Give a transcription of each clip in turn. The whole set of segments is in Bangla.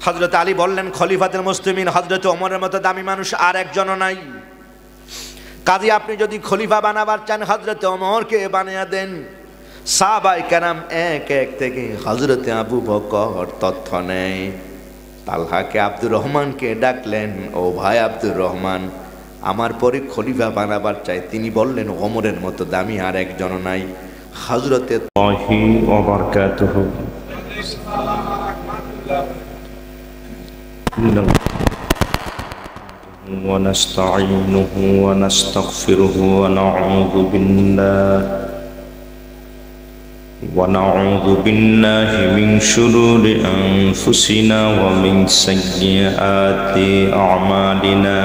হযরত আলী বললেন, খলিফাতুল মুসলিমিন হযরত ওমরের মতো দামি মানুষ আর একজনও নাই। কাজী আপনি যদি খলিফা বানাবার চান হযরত ওমরকে বানিয়ে দেন। সাহাবায়ে কেরাম এক এক থেকে হযরতে আবু বকর তথ্য নেয়। তালহাকে আব্দুর রহমানকে ডাকলেন, ও ভাই আব্দুর রহমান, আমার পরে খলিফা বানাবার চাই। তিনি বললেন, ওমরের মতো দামি আর একজনও নাই। হযরতে ওয়া বারাকাতুহু ونستعينه ونستغفره ونعوذ بالله من شرور أنفسنا ومن سيئات أعمالنا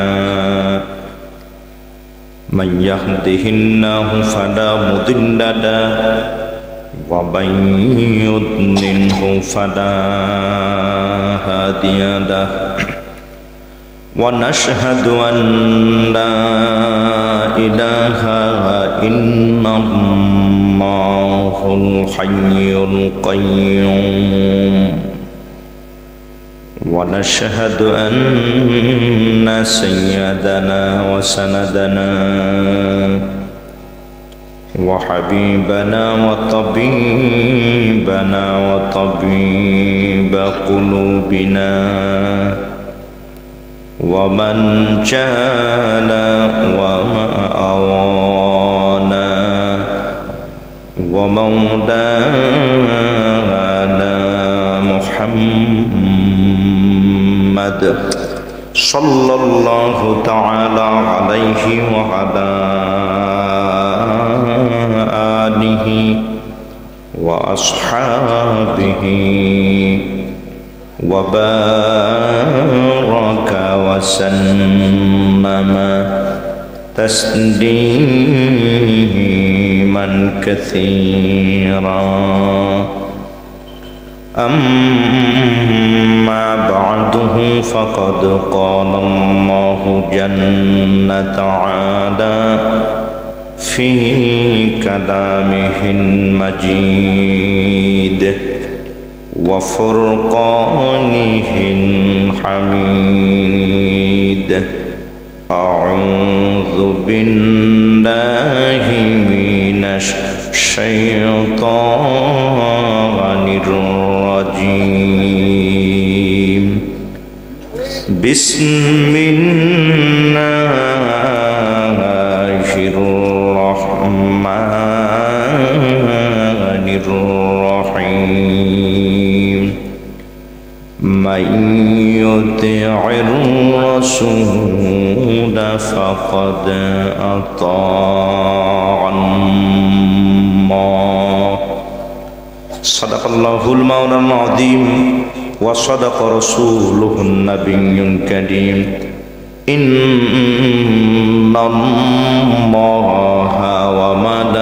من يهده الله فلا مضل له ومن يضلله فلا هادي له ونشهد أن لا إله إلا الله الحي القيوم ونشهد أن سيدنا وسندنا وحبيبنا وطبيبنا وطبيب قلوبنا ومن جال وأوانا ومولانا محمد صلى الله تعالى عليه وعلى آله وأصحابه وبارك وسلم تسليما كثيرا أما بعده فقد قال الله جل تعالى في كلامه المجيد وفرقانه الحميد أعوذ بالله من الشيطان الرجيم بسم الله الرحمن الرحيم من يطع الرسول فقد أطاع الله صدق الله المولى العظيم وصدق رسوله النبي الكريم إن الله وملائكته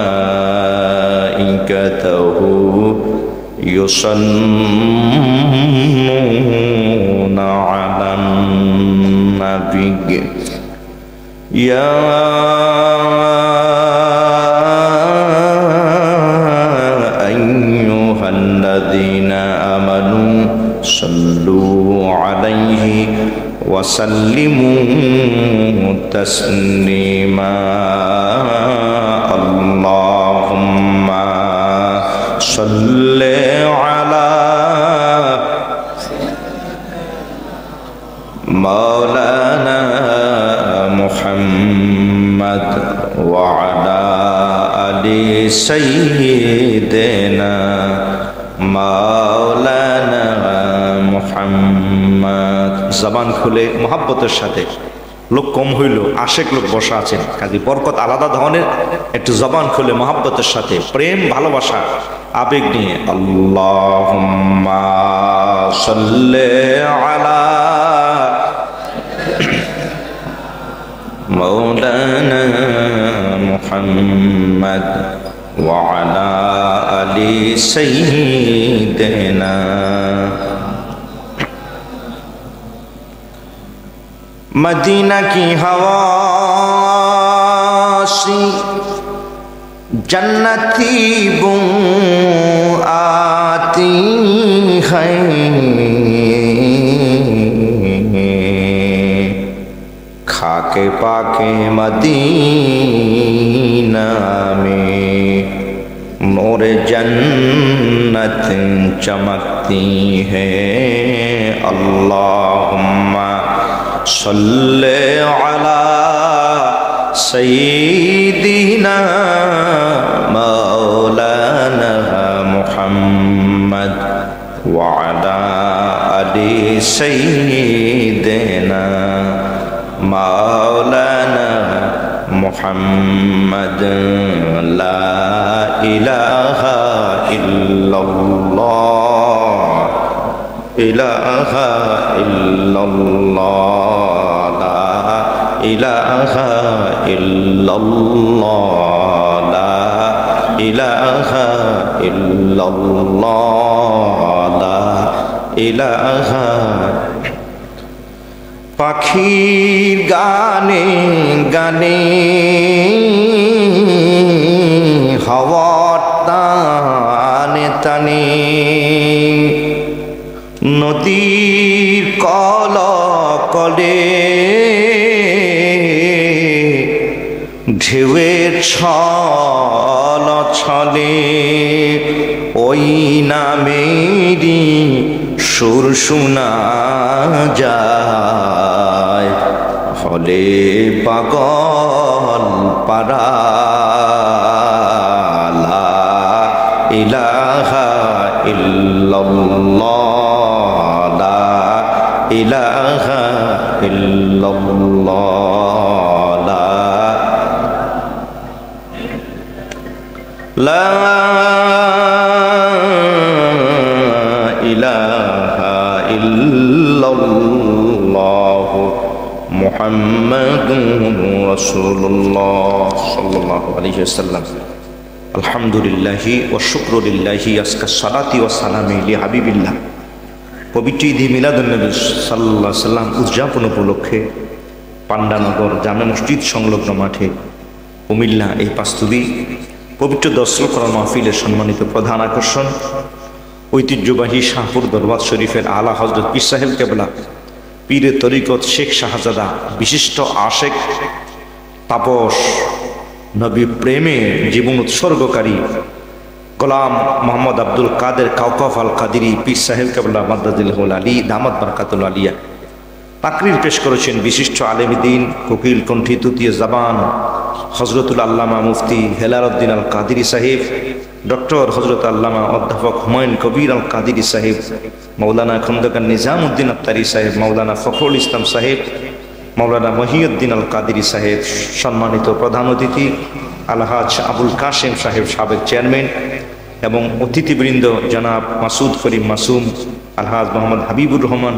يصلون على النبي يا أيها الذين آمنوا صلوا عليه وسلموا تسليما اللهم صل على مولانا محمد وعلى آل سيدنا مولانا محمد জবান খুলে মোহাব্বতের সাথে লোক কম হইল আশেক লোক বসা আছেন কাজে বরকত আলাদা ধরনের একটু জবান খুলে মোহাব্বতের সাথে প্রেম ভালোবাসা আবেগ নিয়ে আল্লাহুম্মা সাল্লি আলা মাওলানা মুহাম্মদ ওয়া আলা আলি সাইয়্যিদিনা मदीना की हवा सी जन्नती बू आती है आके पाके मदीना में नूर जन्नत चमकती है। अल्लाहुम्मा सल्ले अला सय्यिदिना मौलाना मुहम्मद व अला आलि सय्यिदिना मौलाना मुहम्मद। ला इलाहा इल्लल्लाह इलाहा इल्लल्लाह ला इलाहा इल्लल्लाह ला इलाहा इल्लल्लाह ला इलाहा। পাখির গানে গানে হাওয়ার টানে টানে নদীর কলকলে ঢেউয়ের ছল ছলে ওই নামেরই সুর শোনা যায়। ফলে পাগল পারা লা ইলাহা ইল্লাল্লাহ লা ইলাহা ইল্লাল্লাহ লা ইলাহা ইল্লাল্লাহু মুহাম্মাদুর রাসূলুল্লাহ সাল্লাল্লাহু আলাইহি ওয়াসাল্লাম। আলহামদুলিল্লাহি ওয়া শুকরুলিল্লাহি আজকা সালাতি ওয়া সালামি লি হাবিবিল্লাহ। পবিত্র ঈদ মিলাদুন নবী সাল্লাল্লাহু আলাইহি ওয়াসাল্লাম উদযাপন উপলক্ষে পান্ডানগর জামে মসজিদ সংলগ্ন মাঠে কুমিল্লা এই পাঁচতুবি পবিত্র দর্শন করা মাহফিলের সম্মানিত প্রধান আকর্ষণ ঐতিহ্যবাহী শাহপুর দরবার শরীফের আলা হযরত পীর সাহেব কেবলা পীরে তরিকত শেখ শাহজাদা বিশিষ্ট আশেক তাপস নবী প্রেমে জীবন উৎসর্গকারী গোলাম মোহাম্মদ আব্দুল কাদের কাউকাফ আল কাদিরি পীর সাহেব কেবলা মাদ্দাজিল্লাহুল আলী দামাত বারাকাতুল আলিয়া তাকরির পেশ করেছেন বিশিষ্ট আলেম দ্বীন কোকিল কণ্ঠী তুতীয় জবান হজরতুল আল্লামা মুফতি হেলালউদ্দিন আল কাদিরি সাহেব, ডক্টর হজরত আল্লামা অধ্যাপক হুমায়ুন কবির আল কাদিরি সাহেব, মৌলানা খন্দকার নিজামউদ্দিন আত্তারি সাহেব, মৌলানা ফখরুল ইসলাম সাহেব, মৌলানা মহিউদ্দিন আল কাদিরি সাহেব, সম্মানিত প্রধান অতিথি আলহাজ আবুল কাশেম সাহেব সাবেক চেয়ারম্যান এবং অতিথিবৃন্দ জনাব মাসুদ করিম মাসুম, আলহাজ মোহাম্মদ হাবিবুর রহমান,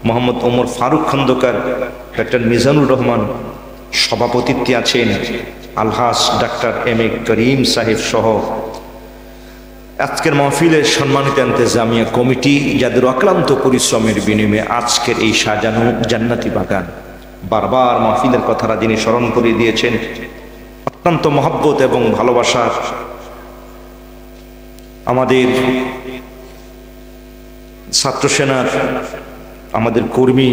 মোহাম্মদ ওমর ফারুক খন্দকার, ডক্টর মিজানুর রহমান, সভাপতিত্বে আছেন আলহাজ ডাক্তার এম এ করিম সাহেব সহ আজকের মাহফিলের সম্মানিত ইন্তেজামিয়া কমিটি যাদের অক্লান্ত পরিশ্রমের বিনিময়ে আজকের এই সাজানো জান্নাতি বাগান বারবার মাহফিলের কথাটা যিনি স্মরণ করে দিয়েছেন, অত্যন্ত মহব্বত এবং ভালোবাসার আমাদের ছাত্র সেনার আমাদের কর্মী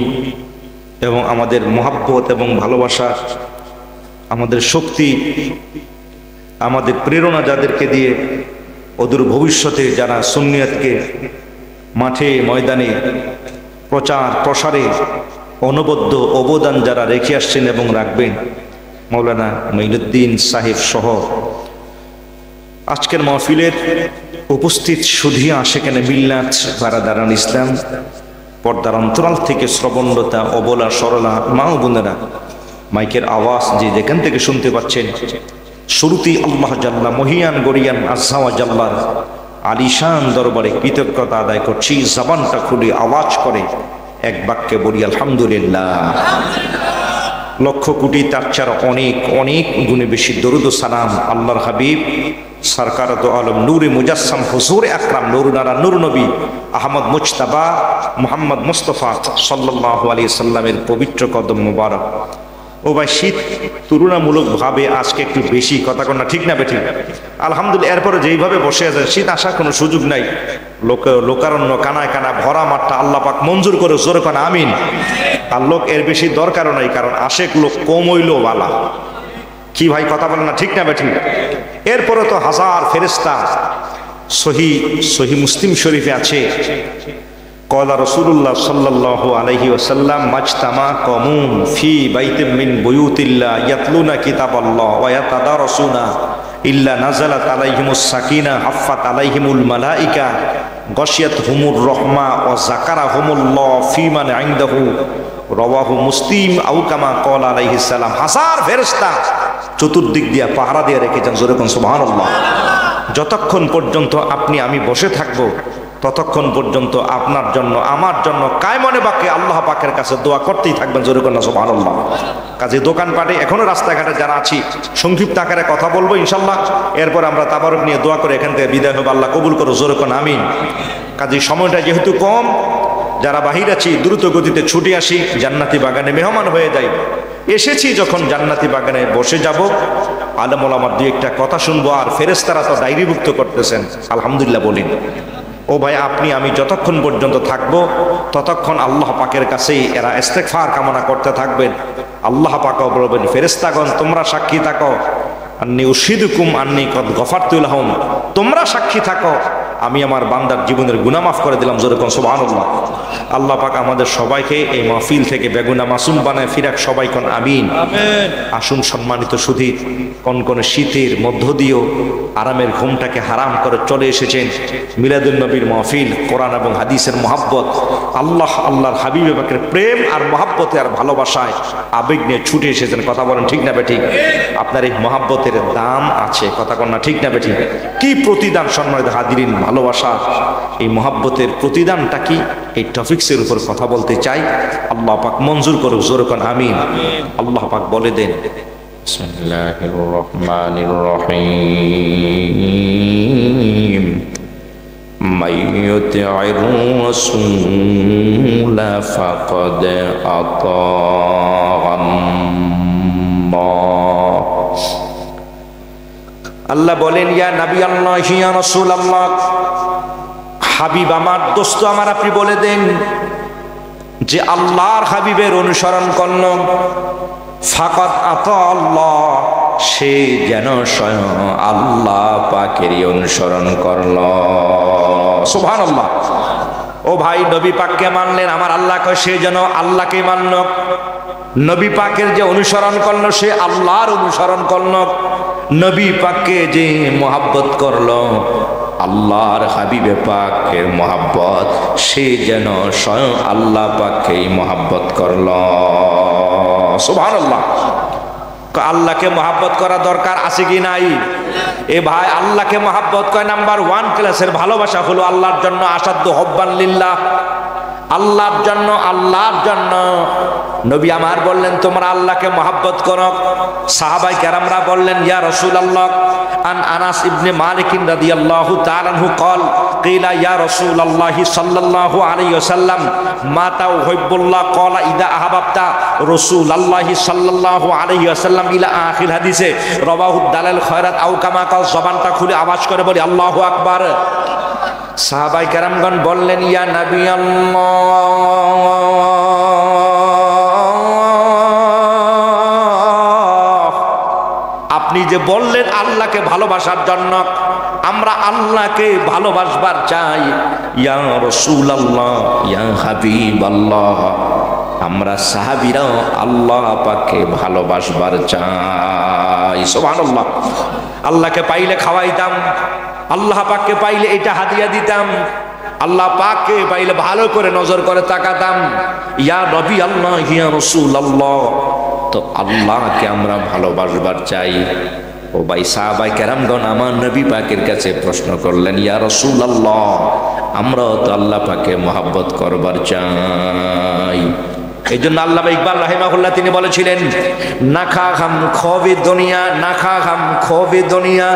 এবং আমাদের মহব্বত এবং ভালোবাসা, আমাদের শক্তি, আমাদের প্রেরণা, যাদেরকে দিয়ে অদূর ভবিষ্যতে যারা সুন্নিয়তকে মাঠে ময়দানে প্রচার প্রসারে অনবদ্য অবদান যারা রেখে আসছেন এবং রাখবেন, মৌলানা মঈনুদ্দিন সাহেব সহ আজকের মাহফিলের উপস্থিত সুধী আশেকানে মিল্লাত বারাদারান ইসলাম, পর্দার অন্তরাল থেকে শ্রবণরতা অবলা সরলা মা ও বোনেরা, মাইকের আওয়াজ যে যেখান থেকে শুনতে পাচ্ছেন, শুরুতেই আল্লাহ জাল্লা মহিয়ান গরিয়ান আযজা জাল্লার আলিশান দরবারে কৃতজ্ঞতা আদায় করছি। জবানটা খুলে আওয়াজ করে এক বাক্যে বলি আলহামদুলিল্লাহ। লক্ষ কোটি তার চার অনেক অনেক গুণে বেশি দরুদ ও সালাম আল্লাহর হাবিব সরকারত আলম নূরে মুজাসসাম হুজুর আকরাম নূরুনারা নূর নবী আহমদ মুজতাবা মুহাম্মদ মুস্তফা সাল্লাল্লাহু আলাইহি সাল্লামের পবিত্র কদম মুবারক ও ভাই শীত তুলনামূলকভাবে আজকে একটু বেশি, কথা কন না ঠিক না বেঠিক? আলহামদুলিল্লাহ, এরপরে যেইভাবে বসে আছে শীত আসার কোনো সুযোগ নাই। লোকারণ্য কানায় কানা ভরা মাঠটা আল্লাহ পাক মঞ্জুর করে, জোরে কোন আমিন। আর লোক এর বেশি দরকারও নাই, কারণ আশেক লোক কম হইল বালা। কি ভাই কথা বলেন না ঠিক না বেঠিক? এরপরে তো হাজার ফেরেশতা। সহি মুসলিম শরীফে আছে, قال رسول الله صلى الله عليه وسلم مجتمع قوم في بيت من بيوت الله يتلون كتاب الله ويتدارسون إلا نزلت عليهم السكينة حفت عليهم الملائكة غشيتهم الرحمة وذكرهم الله في من عنده رواه মুসলিম আও কামা قال عليه السلام। হাজার ফেরেশতা চতুর্দিক দিয়া পাহারা দিয়ে রেখেছেন, জোরে কোন সুবহানাল্লাহ। যতক্ষণ পর্যন্ত আপনি আমি বসে থাকবো ততক্ষণ পর্যন্ত আপনার জন্য আমার জন্য কায়মনে বাক্যে আল্লাহ পাকের কাছে দোয়া করতেই থাকবেন, জোরে কোন সুবহানাল্লাহ। কাজে দোকানপাটে এখনো রাস্তাঘাটে যারা আছি সংক্ষিপ্ত আকারে কথা বলবো ইনশাল্লাহ, এরপর আমরা তাবারুক নিয়ে দোয়া করে এখান থেকে বিদায় হবো। আল্লাহ কবুল করো, জোরে কোন আমিন। কাজে সময়টা যেহেতু কম, যারা বাহির আছি দ্রুত গতিতে ছুটে আসি, জান্নাতি বাগানে মেহমান হয়ে যাই। এসেছি যখন জান্নাতি বাগানে বসে যাব, আলেম ওলামার দুই একটা কথা শুনবো, আর ফেরেশতারা তো ডায়েরিভুক্ত করতেছেন, আলহামদুলিল্লাহ বলেন। ও ভাই আপনি আমি যতক্ষণ পর্যন্ত থাকবো ততক্ষণ আল্লাহ পাকের কাছেই এরা ইস্তেগফার কামনা করতে থাকবেন। আল্লাহ পাক বলবেন, ফেরেশতাগণ তোমরা সাক্ষী থাকো, আন্নী উশহিদুকুম আন্নী কদ গফারতু লাহুম, তোমরা সাক্ষী থাকো আমি আমার বান্দার জীবনের গুনাহ মাফ করে দিলাম, জোরে কোন সুবহানাল্লাহ। আল্লাহ পাক আমাদের সবাইকে এই মাহফিল থেকে বেগুনা মাসুম বানায় ফিরাক, সবাই কোন আমিন। আসুন সম্মানিত সুধী, কনকনে শীতের মধ্য দিয়েও আরামের ঘুমটাকে হারাম করে চলে এসেছেন মিলাদুন নবীর মাহফিল, কোরআন এবং হাদিসের মহাব্বত, আল্লাহর হাবিবে পাকের প্রেম আর মহাব্বতে আর ভালোবাসায় আবেগ নিয়ে ছুটে এসেছেন, কথা বলেন ঠিক না বেঠিক? আপনার এই মহাব্বতের দাম আছে, কথা কন না ঠিক না বেঠিক? কি প্রতিদান সম্মানিত হাজিরিন, ভালোবাসা এই মহাব্বতের প্রতিদানটা কি, এই টপিকসের উপর কথা বলতে চাই। আল্লাহ পাক মঞ্জুর করুক, জোরে কোন আমিন। আল্লাহ পাক বলে দেন, বিসমিল্লাহির রহমানির রহিম মাইয়ুতি'ir রাসূলা ফাকাদ আতাআল্লাহ। আল্লাহ বলেন, ইয়া নবী আল্লাহ, ইয়া রাসূল আল্লাহ, হাবিব আমার, দোস্ত আমার, আপনি বলে দেন যে আল্লাহর হাবিবের অনুসরণ করল, ফাকাদ আতাআল্লাহ, সে যেন স্বয়ং আল্লাহ পাকেরই অনুসরণ করল, সুবহানাল্লাহ। ও ভাই, নবী পাককে মানলেন, আমার আল্লাহ কয় সে যেন আল্লাহকে মানল। নবী পাকের যে অনুসরণ করল সে আল্লাহর অনুসরণ করল। নবী পাককে যে মোহাব্বত করল, আল্লাহর হাবিবে পাকের মোহাব্বত, সে যেন স্বয়ং আল্লাহ পাককেই মোহাব্বত করল, সুবহানাল্লাহ। আল্লাহকে মোহাব্বত করা দরকার আছে কি নাই? এ ভাই, আল্লাহকে মোহাব্বত করে নাম্বার 1 ক্লাসের ভালোবাসা হলো আল্লাহর জন্য আসাদ্দু হুব্বান লিল্লাহ, আল্লাহর জন্য, আল্লাহর জন্য। নবী আমার বললেন তোমরা আল্লাহকে মোহাব্বত করো। সাহাবায়ে কেরামরা বললেন, ইয়া রাসূলুল্লাহ, আন আনাস ইবনে মালিক রাদিয়াল্লাহু তাআলা আনহু قال قيل يا رسول الله صلى الله عليه وسلم متى أحب الله قال إذا أحببت رسول الله صلى الله عليه وسلم إلى آخر হাদিসে রাওয়াহু দালাল খয়রাত আও কামা কাল। জবানটা খুলে আওয়াজ করে বলি আল্লাহু আকবার। সাহাবায়ে কেরামগণ বললেন, ইয়া নবী আল্লাহ, আপনি যে বললেন আল্লাহকে ভালোবাসার জন্য, আমরা আল্লাহকে ভালোবাসবার চাই। ইয়া রাসূলুল্লাহ, ইয়া হাবিবাল্লাহ, আমরা সাহাবীরাও আল্লাহ পাককে ভালোবাসবার চাই, সুবহানাল্লাহ। আল্লাহকে পাইলে খাওয়াইতাম, আল্লাহ পাককে পাইলে এটা হাদিয়া দিতাম, আল্লাহ পাককে পাইলে ভালো করে নজর করে তাকাতাম। ইয়া নবী আল্লাহ, ইয়া রাসূলুল্লাহ, তো আল্লাহকে আমরা ভালোবাসবার চাই। ও ভাই, সাহাবায়ে কেরামগণ আমার নবী পাকের কাছে প্রশ্ন করলেন, ইয়া রাসূলুল্লাহ, আমরাও তো আল্লাহ পাকে মহব্বত করবার চাই। এই জন্য আল্লামা ইকবাল রাহিমাহুল্লাহ তিনি বলেছিলেন, না খা খাম খোবে দুনিয়া, না খা খাম খোবে দুনিয়া,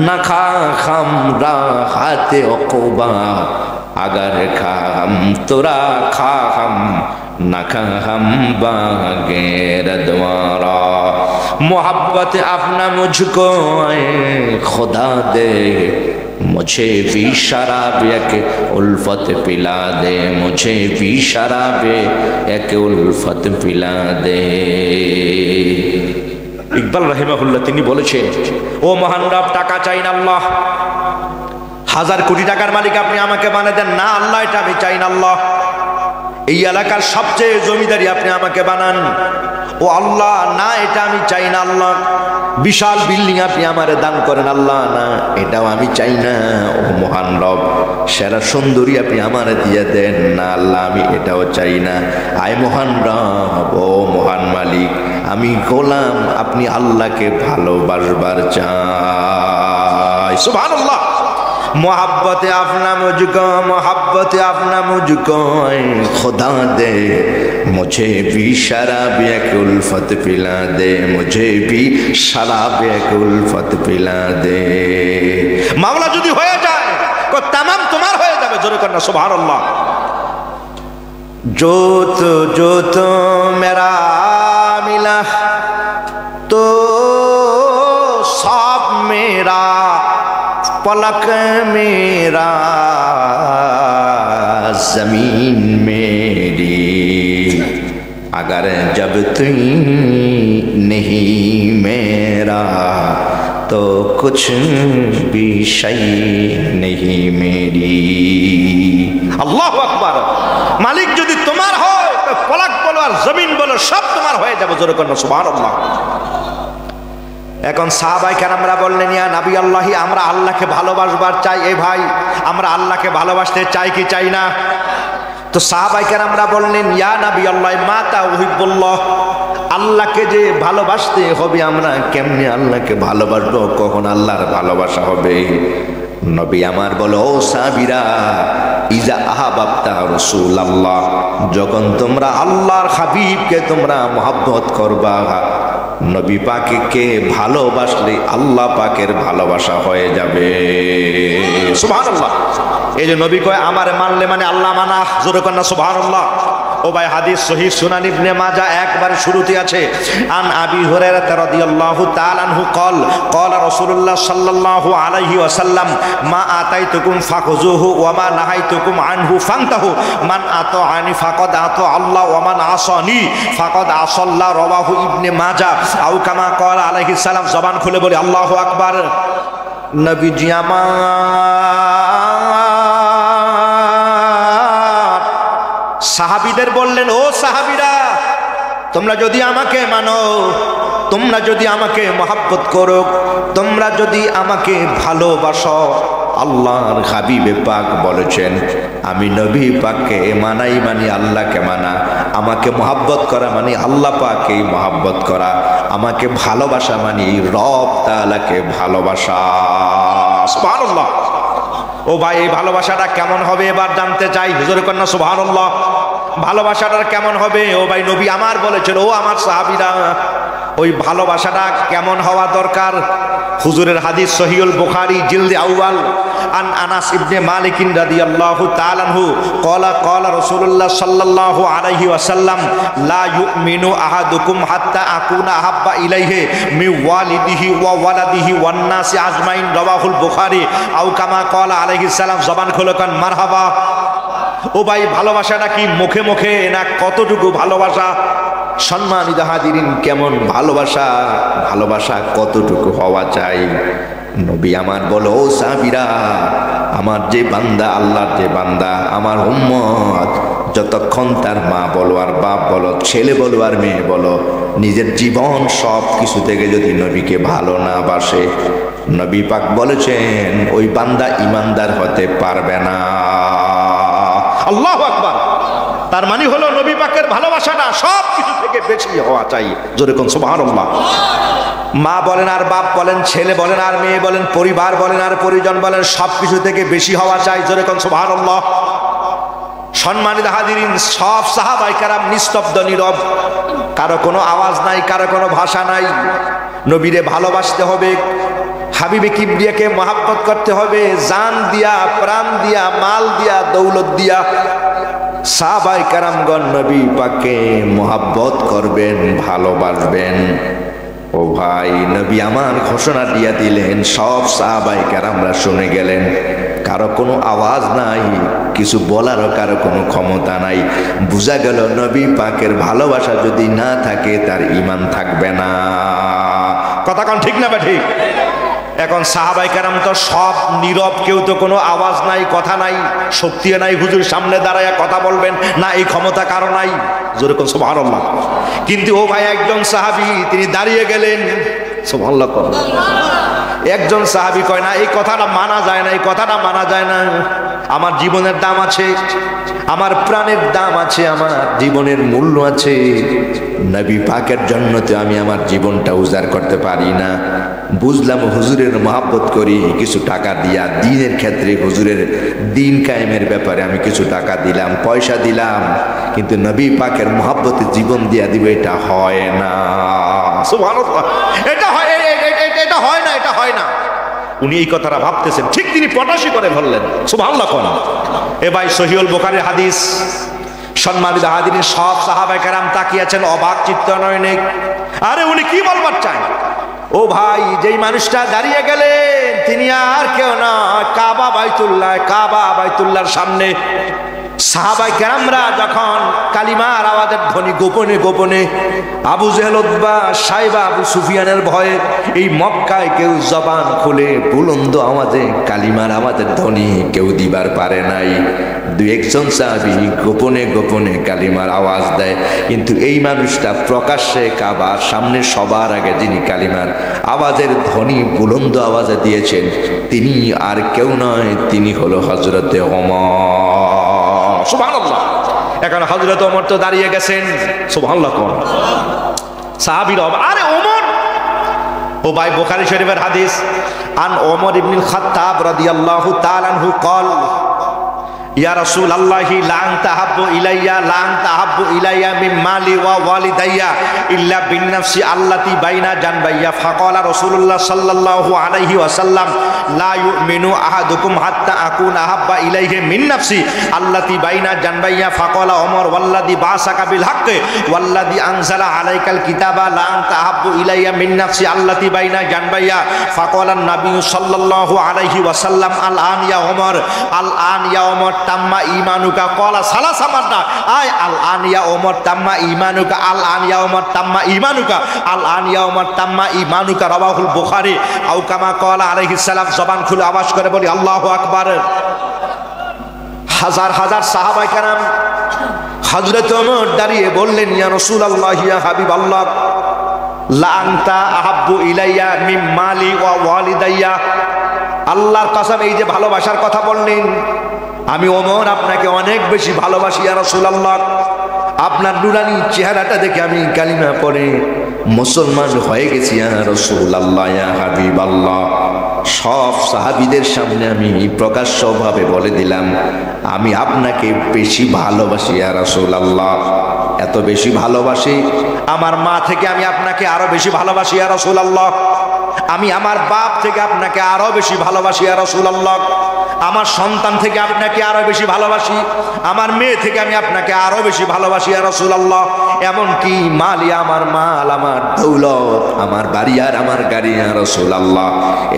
না খা খাম রাহাতে অকুবা, আগার খাম তোরা খা হাম नखा हम बागे रद्वारा मोहब्बत अपना मुझको खुदा दे मुझे भी शराब एक उल्फत पिला दे मुझे भी शराब एक उल्फत पिला दे ইকবাল রাহিমাহুল্লাহ তিনি বলেছেন ও মহান রব টাকা চাই না আল্লাহ হাজার কোটি টাকার মালিক আপনি আমাকে বানিয়ে দেন না আল্লাহ এটা আমি চাই না আল্লাহ এই এলাকার সবচেয়ে জমিদারি আপনি আমাকে বানান ও আল্লাহ না এটা আমি চাই না আল্লাহ বিশাল বিল্ডিং আপনি আমারে দান করেন আল্লাহ না এটাও আমি চাই না ও মহান রব সেরা সুন্দরী আপনি আমারে দিয়ে দেন না আল্লাহ আমি এটাও চাই না আয় মহান রব ও মহান মালিক আমি গোলাম আপনি আল্লাহকে ভালোবাসবার চাই সুবহানাল্লাহ मोहब्बत अपना मुझको खुदा दे मुझे भी शराब एक उल्फत पिला दे मुझे भी शराब एक उल्फत पिला दे मामला যদি হয়ে যায় তো तमाम তোমার হয়ে যাবে জোরে করনা সুবহানাল্লাহ जो तो मेरा मिला तो सब मेरा पलक मेरा जमीन मेरी अगर जब तुम नहीं मेरा तो कुछ भी शय नहीं मेरी अल्लाहु अकबर मालिक যদি তোমার হয় তো পলক বলো আর জমিন বলো সব তোমার হয়ে যাবে জোরে করনা সুবহানাল্লাহ এখন সাহাবায়ে কেরামরা বললেন ইয়া নবী আল্লাহি আমরা আল্লাহকে ভালোবাসবার চাই এ ভাই আমরা আল্লাহকে ভালোবাসতে চাই কি চাই না তো সাহাবায়ে কেরামরা বললেন ইয়া নবী আল্লাহ মাতা উহিব্বুল্লাহ আল্লাহকে যে ভালোবাসতে হবে আমরা কেমনে আল্লাহকে ভালোবাসবো কখন আল্লাহর ভালোবাসা হবে নবী আমার বলো ও সাহাবীরা ইজা আহাবাবতা রাসূলুল্লাহ যখন তোমরা আল্লাহর হাবিবকে তোমরা মহব্বত করবা নবী পাককে ভালোবাসলে আল্লাহ পাকের ভালোবাসা হয়ে যাবে সুবহানাল্লাহ এই যে নবী কয় আমারে মানলে মানে আল্লাহ মানা জোরে কন্না সুবহানাল্লাহ ও ভাই হাদিস সহিহ সুনান ইবনে মাজাহ একবার শুরুতে আছে আন আবি হুরায়রা রাদিয়াল্লাহু তাআলা আনহু قال قال رسول الله صلى الله عليه وسلم ما آتيتكم فخذوه وما نهيتكم عنه فانتهوا من أطاعني فقد أطاع الله ومن عصاني فقد عصى الله رواه ইবনে মাজাহ আও কামা قال عليه السلام জবান খুলে বলি আল্লাহু আকবার নবীজি আমার সাহাবীদের বললেন ও সাহাবীরা তোমরা যদি আমাকে মানো তোমরা যদি আমাকে মহব্বত করো তোমরা যদি আমাকে ভালোবাসো আল্লাহর হাবিবে পাক বলেছেন আমি নবী পাককে মানাই মানি আল্লাহকে মানা আমাকে মহব্বত করা মানে আল্লাহ পাককেই মহব্বত করা আমাকে ভালোবাসা মানে রব তাআলাকে ভালোবাসা সুবহানাল্লাহ ও ভাই এই ভালোবাসাটা কেমন হবে এবার জানতে চাই হুজুরে কন্যা সুবহানাল্লাহ ভালোবাসাটা কেমন হবে ও ভাই নবী আমার বলেছেন ও আমার সাহাবীরা ওই ভালোবাসাটা কেমন হওয়া দরকার হুজুরের হাদিস সহিহুল বুখারী জিলদে আউয়াল আন আনাস ইবনে মালিক রাদিয়াল্লাহু তাআলা আনহু ক্বালা রাসূলুল্লাহ সাল্লাল্লাহু আলাইহি ওয়াসাল্লাম লা ইউমিনু আহাদুকুম হাত্তা আকুনা আহাব্বা ইলাইহি মিন ওয়ালিদিহি ওয়া ওয়ালাদিহি ওয়ান নাসি আজমাইন রাওয়াহুল বুখারী আও কামা ক্বালা আলাইহিস সালাম জবান খুলে কোন মারহাবা ও ভাই ভালোবাসাটা কি মুখে মুখে না কতটুকু ভালোবাসা সম্মানিত হাজিরিন কেমন ভালোবাসা ভালোবাসা কতটুকু হওয়া চাই নবী আমার বলো ও সাহাবীরা আমার যে বান্দা আল্লাহর যে বান্দা আমার উম্মত যতক্ষণ তার মা বলো আর বাপ বলো ছেলে বলো আর মেয়ে বলো নিজের জীবন সব কিছু থেকে যদি নবীকে ভালো না বাসে নবী পাক বলেছেন ওই বান্দা ঈমানদার হতে পারবে না আল্লাহু আকবার তার মানে হলো নবী পাকের ভালোবাসাটা সব কিছু থেকে বেশি হওয়া চাই জোরে কোন সুবহানাল্লাহ মা বলেন আর বাপ বলেন ছেলে বলেন আর মেয়ে বলেন পরিবার বলেন আর পরিজন বলেন সব কিছু থেকে বেশি হওয়া চাই জোরে কোন সুবহানাল্লাহ সম্মানিত হাজিরিন সব সাহাবায়ে কেরাম নিস্তব্ধ নীরব কারো কোনো আওয়াজ নাই কারো কোনো ভাষা নাই নবীরে ভালোবাসতে হবে হাবিবে কিবরিয়াকে মহব্বত করতে হবে জান দিয়া প্রাণ দিয়া মাল দিয়া দৌলত দিয়া সাহাবায়ে কেরামগণ নবী পাককে মোহাব্বত করবেন, ভালোবাসবেন। ও ভাই, নবী আমার ঘোষণা দিয়ে দিলেন, সব সাহাবায়ে কেরামরা শুনে গেলেন। কারো কোনো আওয়াজ নাই, কিছু বলারও কারো কোনো ক্ষমতা নাই। বোঝা গেল নবী পাকের ভালোবাসা যদি না থাকে তার ঈমান থাকবে না। কথা কোন ঠিক না বা ঠিক? এখন সাহাবায়ে কেরাম তো সব নীরব, কেউ তো কোনো আওয়াজ নাই, কথা নাই, শক্তিও নাই হুজুর সামনে দাঁড়ায় কথা বলবেন না, এই ক্ষমতা কারো নাই। জোরে কোন সুবহানাল্লাহ। কিন্তু ও ভাই, একজন সাহাবী তিনি দাঁড়িয়ে গেলেন। সুবহানাল্লাহ। একজন সাহাবী কয় না, এই কথাটা মানা যায় না, এই কথাটা মানা যায় না। আমার জীবনের দাম আছে, আমার প্রাণের দাম আছে, আমার জীবনের মূল্য আছে। নবী পাকের জন্য তো আমি আমার জীবনটা উজাড় করতে পারি না। বুঝলাম হুজুরের মহব্বত করি, কিছু টাকা দিয়া দ্বীনের ক্ষেত্রে হুজুরের দ্বীন কায়েমের ব্যাপারে আমি কিছু টাকা দিলাম, পয়সা দিলাম, কিন্তু নবী পাকের মহব্বতে জীবন দিয়া দিব, এটা হয় না। সুবহানাল্লাহ। এটা হয়, এটা হয় না, এটা হয় না। উনি এই কথাটা ভাবতেছেন, ঠিক তিনি পটাশি করে বললেন। সুবহানাল্লাহ। এ ভাই, সহিহুল বুখারীর হাদিস। সম্মানিত হাজিরিন, সব সাহাবায়ে কেরাম তাকিয়েছেন অবাক চিত্তনয়নে। আরে উনি কি বলবার চান? ও ভাই, যেই মানুষটা দাঁড়িয়ে গেলেন তিনি আর কেউ না, কাবা বাইতুল্লাহ। কাবা বাইতুল্লাহর সামনে সাহাবায়ে কেরামরা যখন কালিমার আওয়াজের ধ্বনি গোপনে গোপনে, আবু জেহেল, উতবা, সাইবা, আবু সুফিয়ানের ভয়ে এই মক্কায় কেউ জবান খুলে বুলন্দ আওয়াজে কালিমার আওয়াজের ধ্বনি কেউ দিবার পারে নাই। দুই একজন সাহাবী গোপনে গোপনে কালিমার আওয়াজ দেয়, কিন্তু এই মানুষটা প্রকাশ্যে কাবার সামনে সবার আগে যিনি কালিমার আওয়াজের ধ্বনি বুলন্দ আওয়াজে দিয়েছেন, তিনি আর কেউ নয়, তিনি হলো হযরতে ওমর। সুবহানাল্লাহ। এখন হযরত ওমর তো দাঁড়িয়ে গেছেন। সুবহানাল্লাহ। সাহাবীরা, আরে ওমর! ও ভাই, বুখারী শরীফের হাদিস। আন ওমর ইবনুল খাত্তাব রাদিয়াল্লাহু তাআলা আনহু قال ইয়া রাসূলুল্লাহি লা আনতা হাব্বু ইলাইয়া, লা আনতা হাব্বু ইলাইয়া মিন মালি ওয়া ওয়ালিদাইয়া ইল্লা বিন নাফসি আল্লাতী বাইনা জানবাইয়া। ফাকালা রাসূলুল্লাহ সাল্লাল্লাহু আলাইহি ওয়াসাল্লাম লা ইউমিনু আহাদুকুম হাত্তা আকুনা হাব্বা ইলাইহি মিন নাফসি আল্লাতী বাইনা জানবাইয়া। ফাকালা ওমর ওয়াল্লাযী বাসাকা বিল হাক্কি ওয়াল্লাযী আনজালা আলাইকাল কিতাবা লা আনতা হাব্বু ইলাইয়া মিন নাফসি আল্লাতী বাইনা জানবাইয়া। ফাকালা নবী সাল্লাল্লাহু আলাইহি ওয়াসাল্লাম আল আন ইয়া ওমর, আল আন ইয়া ওমর তাম্মা ঈমানুকা। ক্বালা সালাসা মাররা। আয় আল আন ইয়া ওমর তাম্মা ঈমানুকা, আল আন ইয়া ওমর তাম্মা ঈমানুকা, আল আন ইয়া ওমর তাম্মা ঈমানুকা। রাওয়াহুল বুখারী। আও কামা ক্বালা আলাইহিস সালাম। জবান খুলে আওয়াজ করে বলি আল্লাহু আকবার। হাজার হাজার সাহাবায়ে কেরাম হযরত ওমর দাঁড়িয়ে বললেন, ইয়া রাসূলুল্লাহ, ইয়া হাবিবাল্লাহ, লা আনতা আহাব্বু ইলাইয়া মিন মালি ওয়া ওয়ালিদাইয়া। আল্লাহর কসম, এই যে ভালোবাসার কথা বললেন, আমি ওমর আপনাকে অনেক বেশি ভালোবাসি ইয়া রাসূলুল্লাহ। আপনার নুরানি চেহারাটা দেখে আমি কালিমা পড়ে মুসলমান হয়ে গেছি ইয়া রাসূলুল্লাহ, ইয়া হাবিবাল্লাহ। সব সাহাবীদের সামনে আমি প্রকাশ্যভাবে বলে দিলাম, আমি আপনাকে বেশি ভালোবাসি ইয়া রাসূলুল্লাহ। এত বেশি ভালোবাসি, আমার মা থেকে আমি আপনাকে আরো বেশি ভালোবাসি ইয়া রাসূলুল্লাহ। আমি আমার বাপ থেকে আপনাকে আরো বেশি ভালোবাসি ইয়া রাসূলুল্লাহ। আমার সন্তান থেকে আপনাকে আরো বেশি ভালোবাসি, আমার মেয়ে থেকে আমি আপনাকে আরো বেশি ভালোবাসি ইয়া রাসূলুল্লাহ। এমনকি মালি, আমার মাল, আমার দৌলত, আমার বাড়ি আর আমার গাড়ি ইয়া রাসূলুল্লাহ,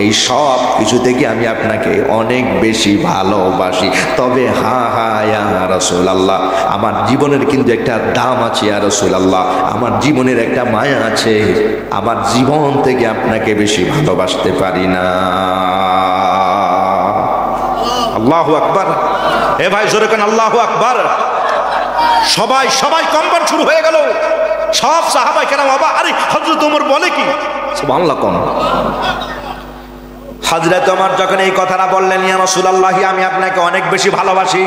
এই সব কিছু থেকে আমি আপনাকে অনেক বেশি ভালোবাসি। তবে হ্যাঁ হ্যাঁ ইয়া রাসূলুল্লাহ, আমার জীবনের কিন্তু একটা দাম আছে ইয়া রাসূলুল্লাহ, আমার জীবনের একটা মায়া আছে, আমার জীবন থেকে আপনাকে বেশি ভালোবাসতে পারি না। আল্লাহু আকবার। এ ভাই, জোরে কেন আল্লাহু আকবার। সবাই সবাই কম্পন শুরু হয়ে গেল। সব সাহাবায়ে কেরাম অবাক। আরে হযরত ওমর বলে কি? সুবহানাল্লাহ। কোন হযরত ওমর যখন এই কথাটা বললেন, ইয়া রাসূলুল্লাহ, আমি আপনাকে অনেক বেশি ভালোবাসি,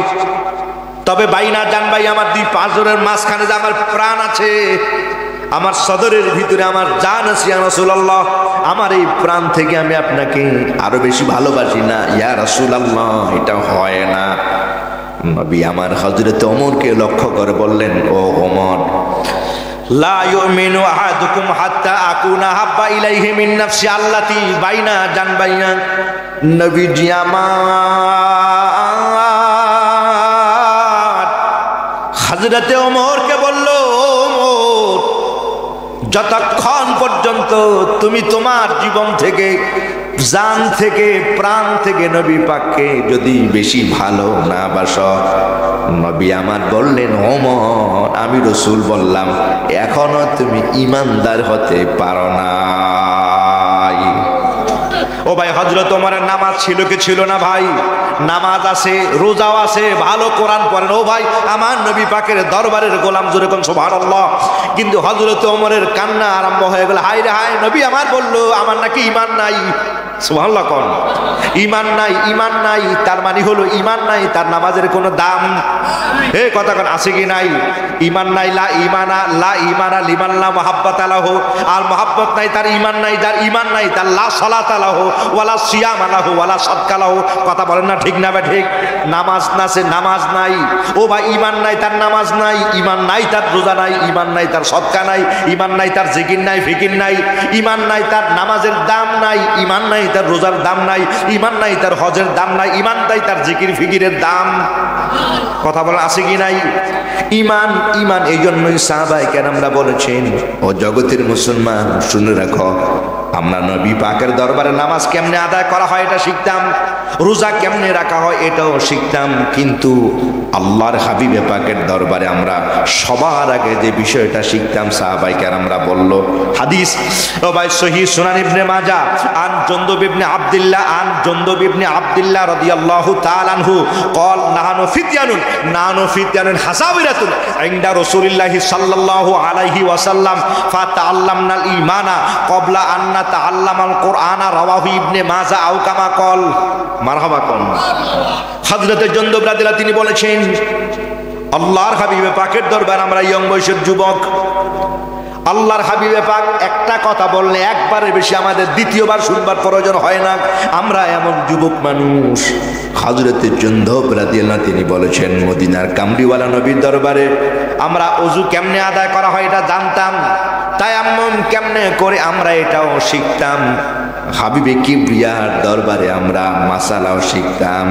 তবে বাইনা জানবাই, আমার দুই পাঁজরের মাঝখানে যে আমার প্রাণ আছে, আমার সদরের ভিতরে আমার জান আছে ইয়া রাসূলুল্লাহ, আমার এই প্রাণ থেকে আমি আপনাকে আরো বেশি ভালোবাসি না ইয়া রাসূলুল্লাহ, এটা হয় না। নবী আমার হযরত ওমরকে লক্ষ্য করে বললেন, ও ওমর, লা ইউমিনু আহাদুকুম হাত্তা আকুনা হাব্বা ইলাইহি মিন নাফসি আল্লাতী বাইনা জানবাইয়া। নবীজি আমার, হযরতে ওমরকে বলল, ওমর, যতক্ষণ পর্যন্ত তুমি তোমার জীবন থেকে, জান থেকে, প্রাণ থেকে নবী পাককে যদি বেশি ভালো না বাসো। নবী আমার বললেন, ওমর, আমি রাসূল বললাম, এখনো তুমি ঈমানদার হতে পারো না। ও ভাই, হযরত ওমরের নামাজ ছিল কি ছিল না ভাই? নামাজ আছে, রোজাও আছে, ভালো কোরআন পড়েন। ও ভাই, আমার নবী পাকের দরবারের গোলাম, জোরে কোন সুবহানাল্লাহ। কিন্তু হযরত ওমরের কান্না আরম্ভ হয়ে গেল, হায় রে হায়, নবী আমার বললো আমার নাকি ঈমান নাই। সুবহানাল্লাহ কোন, ঈমান নাই, ঈমান নাই, তার মানে হলো ঈমান নাই, তার নামাজের কোনো দাম। এ কথা কোন আছে কি নাই? ঈমান নাই, লা ঈমানা লিমান লা মুহাব্বাতা লাহু, আর মুহাব্বত নাই তার ঈমান নাই, যার ঈমান নাই তার লা সালাতা লাহু ওয়ালা সিয়াম লাহু ওয়ালা সাদকা লাহু। কথা বলেন না ঠিক না? ঠিক। নামাজ নাছে, নামাজ নাই। ও ভাই, ঈমান নাই তার নামাজ নাই, ঈমান নাই তার রোজা নাই, ঈমান নাই তার সদকা নাই, ঈমান নাই তার জিকির নাই, ফিকির নাই, ঈমান নাই তার নামাজের দাম নাই, ঈমান নাই তার রোজার দাম নাই, ঈমান নাই তার হজের দাম নাই, ঈমান নাই তার জিকির ফিকিরের দাম। কথা বলা আছে কি নাই? ঈমান, ঈমান। এই জন্যই সাহাবায়ে কেরামরা বলেছেন, ও জগতের মুসলমান, শুনে রাখো, আমরা নবী পাকের দরবারে নামাজ কেমনে আদায় করা হয় এটা শিখতাম, রোজা কেমনে রাখা হয় এটাও শিখতাম, কিন্তু আল্লাহর হাবিবে পাকের দরবারে আমরা সবার আগে যে বিষয়টা শিখতাম, সাহাবায়ে কেরামরা বলল, হাদিস ও ভাই সহিহ সুনান ইবনে মাজাহ আন জুনদুব ইবনে আব্দুল্লাহ রাদিয়াল্লাহু তাআলা আনহু قال নাহানু ফিতয়ানুন হাসাবিরাতুন ইনদা রাসূলিল্লাহি সাল্লাল্লাহু আলাইহি ওয়াসাল্লাম ফাতাআল্লামনাল ঈমানা ক্বাবলা আন নাতাআল্লামাল কুরআনা রাওয়াহু ইবনে মাজাহ আও কামা কল। মারহাবা কোন। হযরত জুনদুব রাদিয়াল্লাহু তিনি বলেছেন, আল্লাহর হাবিবে পাকের দরবার আমরা ইয়ং বয়সের যুবক, আল্লাহর হাবিবে পাক একটা কথা বললে একবারের বেশি আমাদের দ্বিতীয়বার শুনবার প্রয়োজন হয় না, আমরা এমন যুবক মানুষ। হযরত জুনদুব রাদিয়াল্লাহু তিনি বলেছেন, মদিনার কামলিওয়ালা নবীর দরবারে আমরা ওযু কেমনে আদায় করা হয় এটা জানতাম, তায়াম্মুম কেমনে করে আমরা এটাও শিখতাম, হাবিবে কিবরিয়ার দরবারে আমরা মাসালাও শিখতাম।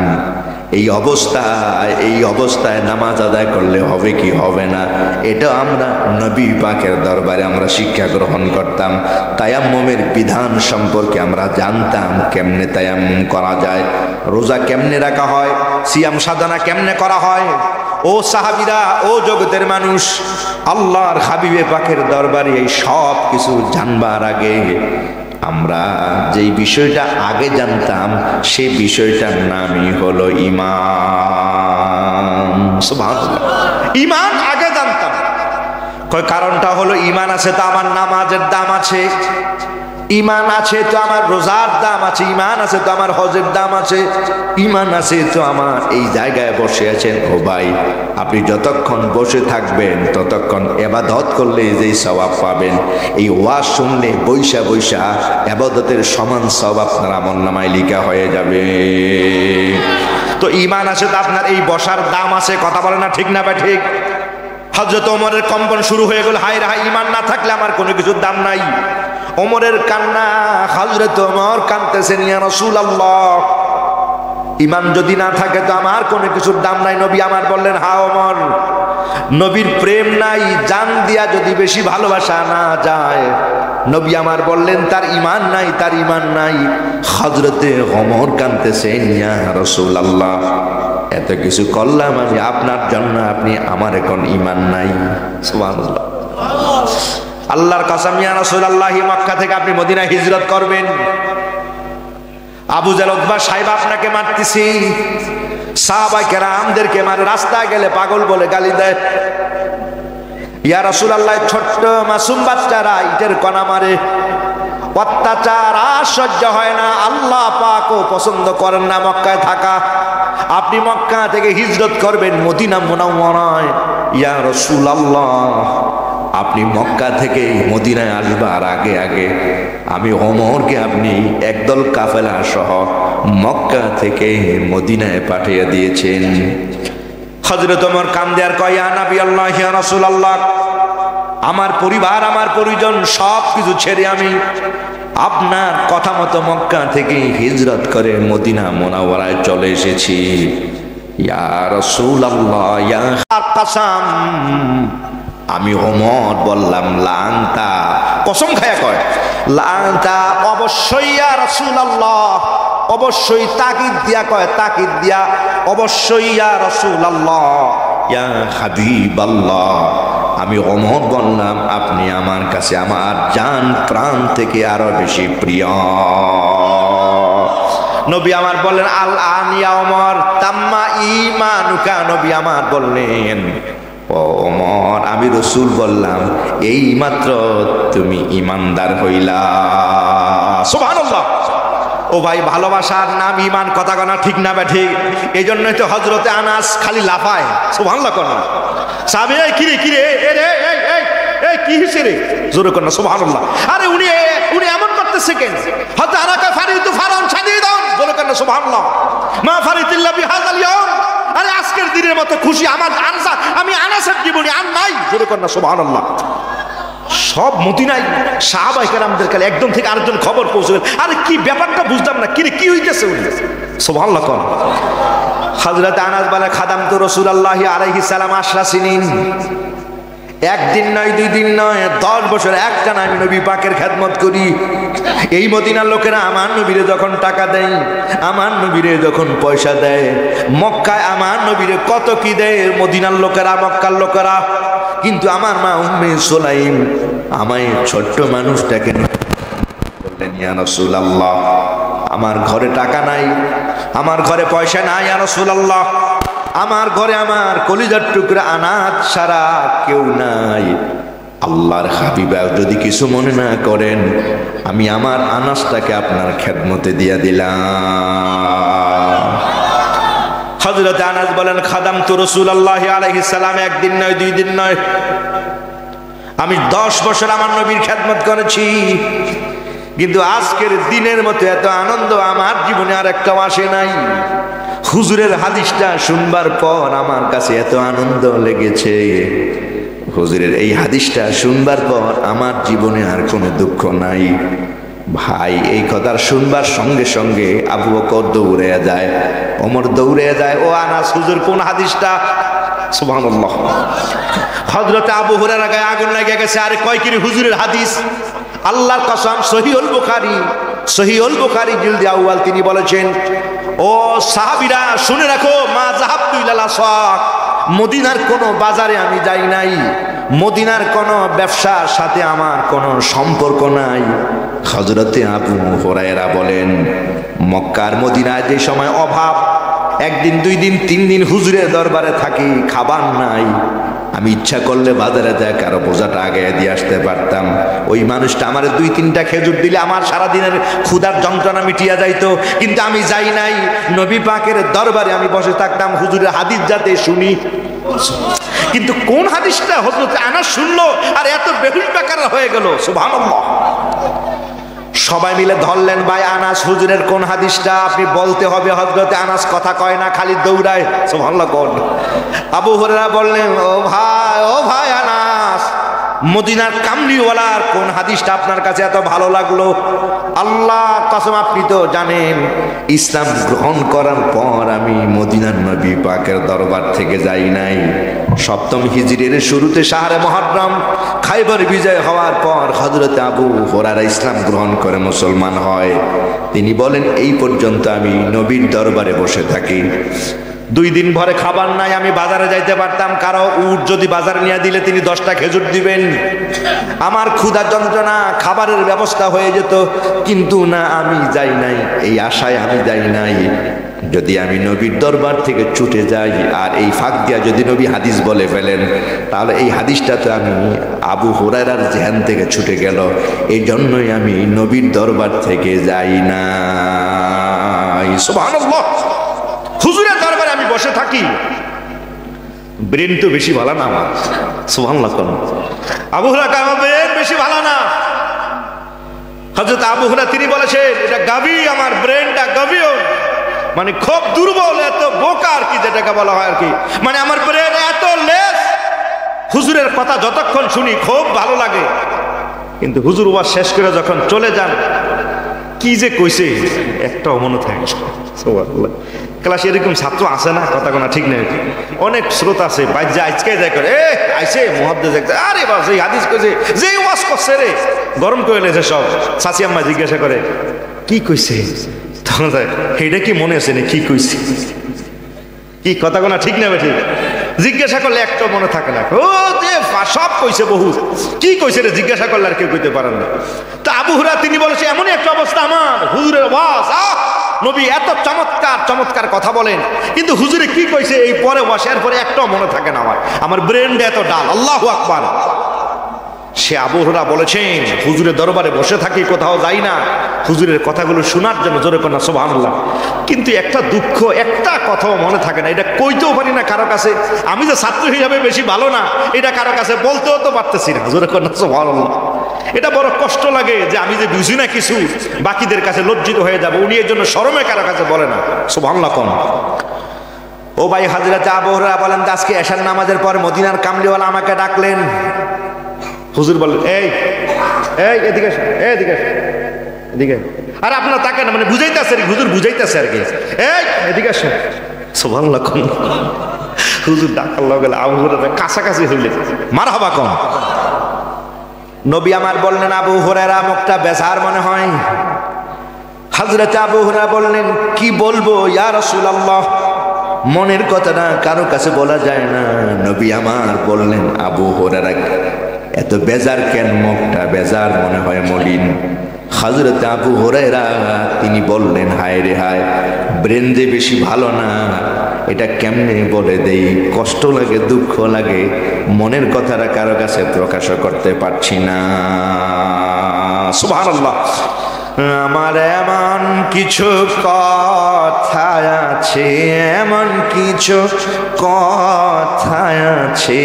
এই অবস্থায় নামাজ আদায় করলে হবে কি হবে না এটা আমরা নবী পাকের দরবারে আমরা শিক্ষা গ্রহণ করতাম। তায়াম্মুমের বিধান সম্পর্কে আমরা জানতাম, কেমনে তায়াম্মুম করা যায়, রোজা কেমনে রাখা হয়, সিয়াম সাধনা কেমনে করা হয়। ও সাহাবীরা, ও জগতের মানুষ, আল্লাহর হাবিবে পাকের দরবারে এই সব কিছু জানবার আগে আমরা যেই বিষয়টা আগে জানতাম সেই বিষয়টার নামই হলো ঈমান। সুবহানাল্লাহ, ঈমান আগে জানতাম। কারণটা হলো, ঈমান আছে তো আমার নামাজের দাম আছে, ঈমান আছে তো আমার রোজার দাম আছে, ঈমান আছে তো আমার হজের দাম আছে, ঈমান আছে তো আমার এই জায়গায় বসে আছেন। ও ভাই, আপনি যতক্ষণ বসে থাকবেন ততক্ষণ ইবাদত করলে যেই সওয়াব পাবেন, এই ওয়াজ শুনলে বৈশা বৈশা ইবাদতের সমান সওয়াব আপনার আমলনামায় লেখা হয়ে যাবে। তো ঈমান আছে তো আপনার এই বসার দাম আছে। কথা বলে না ঠিক না ভাই? ঠিক। হযরত ওমরের কম্পন শুরু হয়ে গেল, হায় রে হায়, ঈমান না থাকলে আমার কোনো কিছুর দাম নাই। ওমরের কান্না, হযরত ওমর কাঁদতেছেন, ইয়া রাসূলুল্লাহ, ঈমান যদি না থাকে তো আমার কোনো কিছুর দাম নাই। নবী আমার বললেন, হা ওমর, নবীর প্রেম নাই, জান দিয়া যদি বেশি ভালোবাসা না যায়, নবী আমার বললেন তার ঈমান নাই, তার ঈমান নাই। হযরতে ওমর কাঁদতেছেন, ইয়া রাসূলুল্লাহ, এত কিছু করলাম আমি আপনার জন্য, আপনি আমার এখন ঈমান নাই। সুবহানাল্লাহ। আল্লাহর কসম, ইয়া রাসূলুল্লাহ, মক্কা থেকে আপনি মদিনায় হিজরত করবেন, আবু জাহল উতবা সাহেব আপনাকে মারতেছি, সাহাবায়ে কেরামদেরকে মারে, রাস্তায় গেলে পাগল বলে গালি দেয়। ইয়া রাসূলুল্লাহ, ছোট্ট মাসুম বাচ্চারা ইটের কণা মারে, অত্যাচার আর সহ্য হয় না, আল্লাহ পাকও পছন্দ করেন না মক্কায় থাকা। আপনি মক্কা থেকে হিজরত করবেন মদিনা মুনাওয়ারায়। ইয়া রাসূলুল্লাহ, আপনি মক্কা থেকে মদিনায় আসবার আগে আগে আমি ওমরকে আপনি একদল কাফেলা সহ মক্কা থেকে মদিনায় পাঠিয়ে দিয়েছেন। হযরত ওমর কান্দে আর কয়, ইয়া নবী আল্লাহ, ইয়া রাসূলুল্লাহ, আমার পরিবার, আমার পরিজন সব কিছু ছেড়ে আমি আপনার কথা মতো মক্কা থেকে হিজরত করে মদিনা মুনাওয়ারায় চলে এসেছি। ইয়া রাসূলুল্লাহ, ইয়া কসম, আমি ওমর বললাম লান্তা, কসম খায়া কয় লান্তা, অবশ্যই ইয়া রাসূলুল্লাহ, অবশ্যই তাকিদ দিয়া কয়, তাকিদ দিয়া অবশ্যই ইয়া রাসূলুল্লাহ, ইয়া হাবিবাল্লাহ। আমি ওমর বললাম আপনি আমার কাছে আমার জান প্রাণ থেকে আরো বেশি প্রিয়। নবী আমার বললেন আল আন ইয়া ওমর তাম্মা ঈমানুকা, নবী আমার বললেন ও ওমর, আমি রাসূল বললাম এই মাত্র তুমি ঈমানদার হইলা। সুবহানাল্লাহ। ও ভাই, ভালোবাসার নাম ঈমান, কথা কনা ঠিক না ঠিক? এই জন্যই তো হযরতে আনাস খালি লাফায় সুবহানাল্লাহ কোন সাহাবী, এই কিরে কিরে এই কি হইছে রে, জোরে কোন সুবহানাল্লাহ। আরে উনি এমন করতেছে কেন? হযরত আনাকা ফারিতু ফারান শাদীদান, জোরে কোন সুবহানাল্লাহ। মা ফারিতিল্লা বিহাযাল ইয়াউম, আরে আজকের দিনের মতো খুশি আমার আনসা, আমি আনাসের জীবনে আর নাই, জোরে কোন সুবহানাল্লাহ। সব মদিনায় সাহাবায়ে কেরামদের কাছে একদম থেকে আরেকজন খবর পৌঁছে গেল, আরে কি ব্যাপারটা বুঝলাম না, কিরে কি হইতেছে? সুবহানাল্লাহ কোন হযরত আনাস বলে খাদামতু রাসূলুল্লাহি আলাইহিস সালাম 10 সিনিন, একদিন নয়, 2 দিন নয়, 10 বছর একটানা আমি নবী পাকের খেদমত করি। এই মদিনার লোকেরা আমার নবীরে যখন টাকা দেয়, আমার নবীরে যখন পয়সা দেয়, মক্কায় আমার নবীরে কত কি দেয় মদিনার লোকেরা, মক্কার লোকেরা। কিন্তু আমার মা উম্মে সুলাইম আমায় ছোট্ট মানুষটাকে বললেন ইয়া রাসূলুল্লাহ, আমার ঘরে টাকা নাই, আমার ঘরে পয়সা নাই ইয়া রাসূলুল্লাহ, আমার ঘরে আমার কলিজার টুকরা আনাজ ছাড়া কেউ নাই। আল্লাহর হাবিবা যদি কিছু মনে না করেন, আমি আমার আনাজটাকে আপনার খেদমতে দিয়ে দিলাম। হযরত আনাস বলেন খাদামতু রাসূলুল্লাহি আলাইহিস সালাম, একদিন নয়, 2 দিন নয়, আমি 10 বছর আমার নবীর খেদমত করেছি। কিন্তু আজকের দিনের মতো এত আনন্দ আমার জীবনে আর একটাও আসে নাই। হুজুরের হাদিসটা শুনবার পর আমার কাছে এত আনন্দ লেগেছে, হুজুরের এই হাদিসটা শুনবার পর আমার জীবনে আর কোনো দুঃখ নাই। ভাই, এই কথা শুনবার সঙ্গে সঙ্গে আবু বকর দৌড়ে যায়, ওমর দৌড়ে যায়, ও আনাস হুজুর কোন হাদিসটা? সুবহানাল্লাহ। হযরত আবু হুরায়রা গায়ে আগুন লেগে গেছে, আরে কয় কি হুজুরের হাদিস? আল্লাহর কসম, সহিহুল বুখারী জিলদে আউয়াল তিনি বলেছেন, ও সাহাবীরা শুনে রাখো, মা যাহাবতু ইলাল আসওয়াক, মদিনার কোনো বাজারে আমি যাই নাই, মদিনার কোনো ব্যবসার সাথে আমার কোনো সম্পর্ক নাই। হযরতে আবু হুরায়রা বলেন, মক্কার মদিনায় যে সময় অভাব, 1 দিন 2 দিন 3 দিন হুজুরের দরবারে থাকি, খাবার নাই, আমি ইচ্ছা করলে বাজারে যায় কারো বোঝাটা আগে দিয়ে আসতে পারতাম। ওই মানুষটা আমার 2-3টা খেজুর দিলে আমার সারাদিনের ক্ষুধার যন্ত্রণা মিটিয়া যাইতো, কিন্তু আমি যাই নাই। নবী পাকের দরবারে আমি বসে থাকতাম হুজুরের হাদিস যাতে শুনি। কিন্তু কোন হাদিসটা হযরত আনাস শুনলো আর এত বেহুশ বেকার হয়ে গেল? সুবহানাল্লাহ। সবাই মিলে ধরলেন, ভাই আনাস হুজুরের কোন হাদিসটা আপনি বলতে হবে। হযরত আনাস কথা কয় না, খালি দৌড়ায়। সুবহানাল্লাহ কোন? আবু হুরায়রা বললেন, ও ভাই আনাস, মদিনার কামলিওয়ালার কোন হাদিসটা আপনার কাছে এত ভালো লাগলো? আল্লাহর কসম, আপনি তো জানেন ইসলাম গ্রহণ করার পর আমি মদিনার নবী পাকের দরবার থেকে যাই নাই। 7ম হিজরির শুরুতে শাহরে মুহররম খাইবার বিজয় হওয়ার পর হযরত আবু হুরায়রা ইসলাম গ্রহণ করে মুসলমান হয়। তিনি বলেন, এই পর্যন্ত আমি নবীর দরবারে বসে থাকি। 2 দিন ভরে খাবার নাই, আমি বাজারে যাইতে পারতাম, কারো উট যদি বাজারে নিয়ে দিলে তিনি 10টা খেজুর দিবেন। আমার ক্ষুধা যন্ত্রণা, খাবারের ব্যবস্থা হয়ে যেত, কিন্তু না, আমি যাই নাই। এই আশায় আমি যাই নাই। যদি আমি নবীর দরবার থেকে ছুটে যাই আর এই ফাঁক দিয়া যদি নবী হাদিস বলে ফেলেন, তাহলে এই হাদিসটা তো আমি আবু হুরায়রার জেহান থেকে ছুটে গেল। এই জন্যই আমি নবীর দরবার থেকে যাই না। সুবহানাল্লাহ। হুজুরের দরবারে আমি বসে থাকি, ব্রেন তো বেশি ভালো না আমার। সুবহানাল্লাহ। আবু হুরায়রা আমার ব্রেন বেশি ভালো না। হযরত আবু হুরায়রা তিনি বলেছেন, এটা গাবি, আমার ব্রেনটা গাবিও, মানে খুব দুর্বল, এত বোকা আর কি, যেটাকে বলা হয় আর কি, মানে আমার ব্রেন এত লেস। হুজুরের কথা যতক্ষণ শুনি খুব ভালো লাগে, কিন্তু হুজুর ওয়াজ শেষ করে যখন চলে যান, কি যে কইছে একটাও মনে থাকে না। সুবহানাল্লাহ। ক্লাসে এরকম ছাত্র আছে না, কথা কোনা ঠিক নেই, অনেক স্রোত আছে বাইর যা আজকে যায় করে এ আইছে মুহাদ্দিস দেখতে, আরে বাস এই হাদিস কইছে যে ওয়াজ করছে রে, গরম করে লেছে সব। চাচি আম্মা জিজ্ঞাসা করে কি কইছে, তখন এইটা কি মনে আছে না কি কইছে, কি কথা কোনা ঠিক নেবে ঠিক, জিজ্ঞাসা করলে একটাও মনে থাকে না। ও যে সব কইছে বহু, কি কইছে রে জিজ্ঞাসা করলে আর কেউ কইতে পারেন না। তা আবু হুরায়রা তিনি বলেছে এমনই একটা অবস্থা আমার, হুজুরের ওয়াজ নবী এত চমৎকার চমৎকার কথা বলেন, কিন্তু হুজুরে কি কইছে এই পরে ওয়াশের পরে একটাও মনে থাকে না আমার ব্রেনটা এত ডাল। আল্লাহু আকবার। সে আবু হুরায়রা বলেছেন হুজুরের দরবারে বসে থাকি, কোথাও যাই না, হুজুরের কথাগুলো শোনার জন্য, জোরে কন্যা সুবহানাল্লাহ। কিন্তু একটা দুঃখ, একটা কথাও মনে থাকে না, এটা কইতেও পারি না কারো কাছে। আমি যে ছাত্র হিসাবে বেশি ভালো না এটা কারো কাছে বলতেও তো পারতেছি না, জোরে কন্যা সুবহানাল্লাহ। এটা বড় কষ্ট লাগে যে আমি যে বুঝি না কিছু, বাকিদের কাছে লজ্জিত হয়ে যাব, উনি এর জন্য শরমে কারো কাছে বলে না। সুবহানাল্লাহ কোন ও ভাই হযরত আবু হুরায়রা বলেন আজকে এশার নামাজের পর মদিনার কামলিওয়ালা আমাকে ডাকলেন। হুজুর বললেন এই এই এদিকে আসো, এদিকে আসো, এদিকে। আর আপনারা তাকে না, মানে বুঝাইতেছে আর কি, হুজুর বুঝাইতেছে আর কি, এই এদিকে আসো। সুবহানাল্লাহ কোন হুজুর ডাকার লগে আবু হুরায়রা কাছাকাছি হইলেন, মারহাবা কোন। নবী আমার বললেন আবু হুরায়রা মুখটা বেজার মনে হয়। হযরত আবু হুরায়রা বললেন কি বলবো ইয়া রাসূলুল্লাহ, মনের কথাটা কারো কাছে বলা যায় না। নবী আমার বললেন আবু হুরায়রা এত বেজার কেন, মুখটা বেজার মনে হয়, মলিন। হযরত আবু হুরায়রা তিনি বললেন হায় রে হায়, ব্রেন যে বেশি ভালো না এটা কেমনে বলে দেই, কষ্ট লাগে, দুঃখ লাগে, মনের কথাটা কারো কাছে প্রকাশ করতে পারছি না। সুবহানাল্লাহ। আমার এমন কিছু কথা আছে, এমন কিছু কথা আছে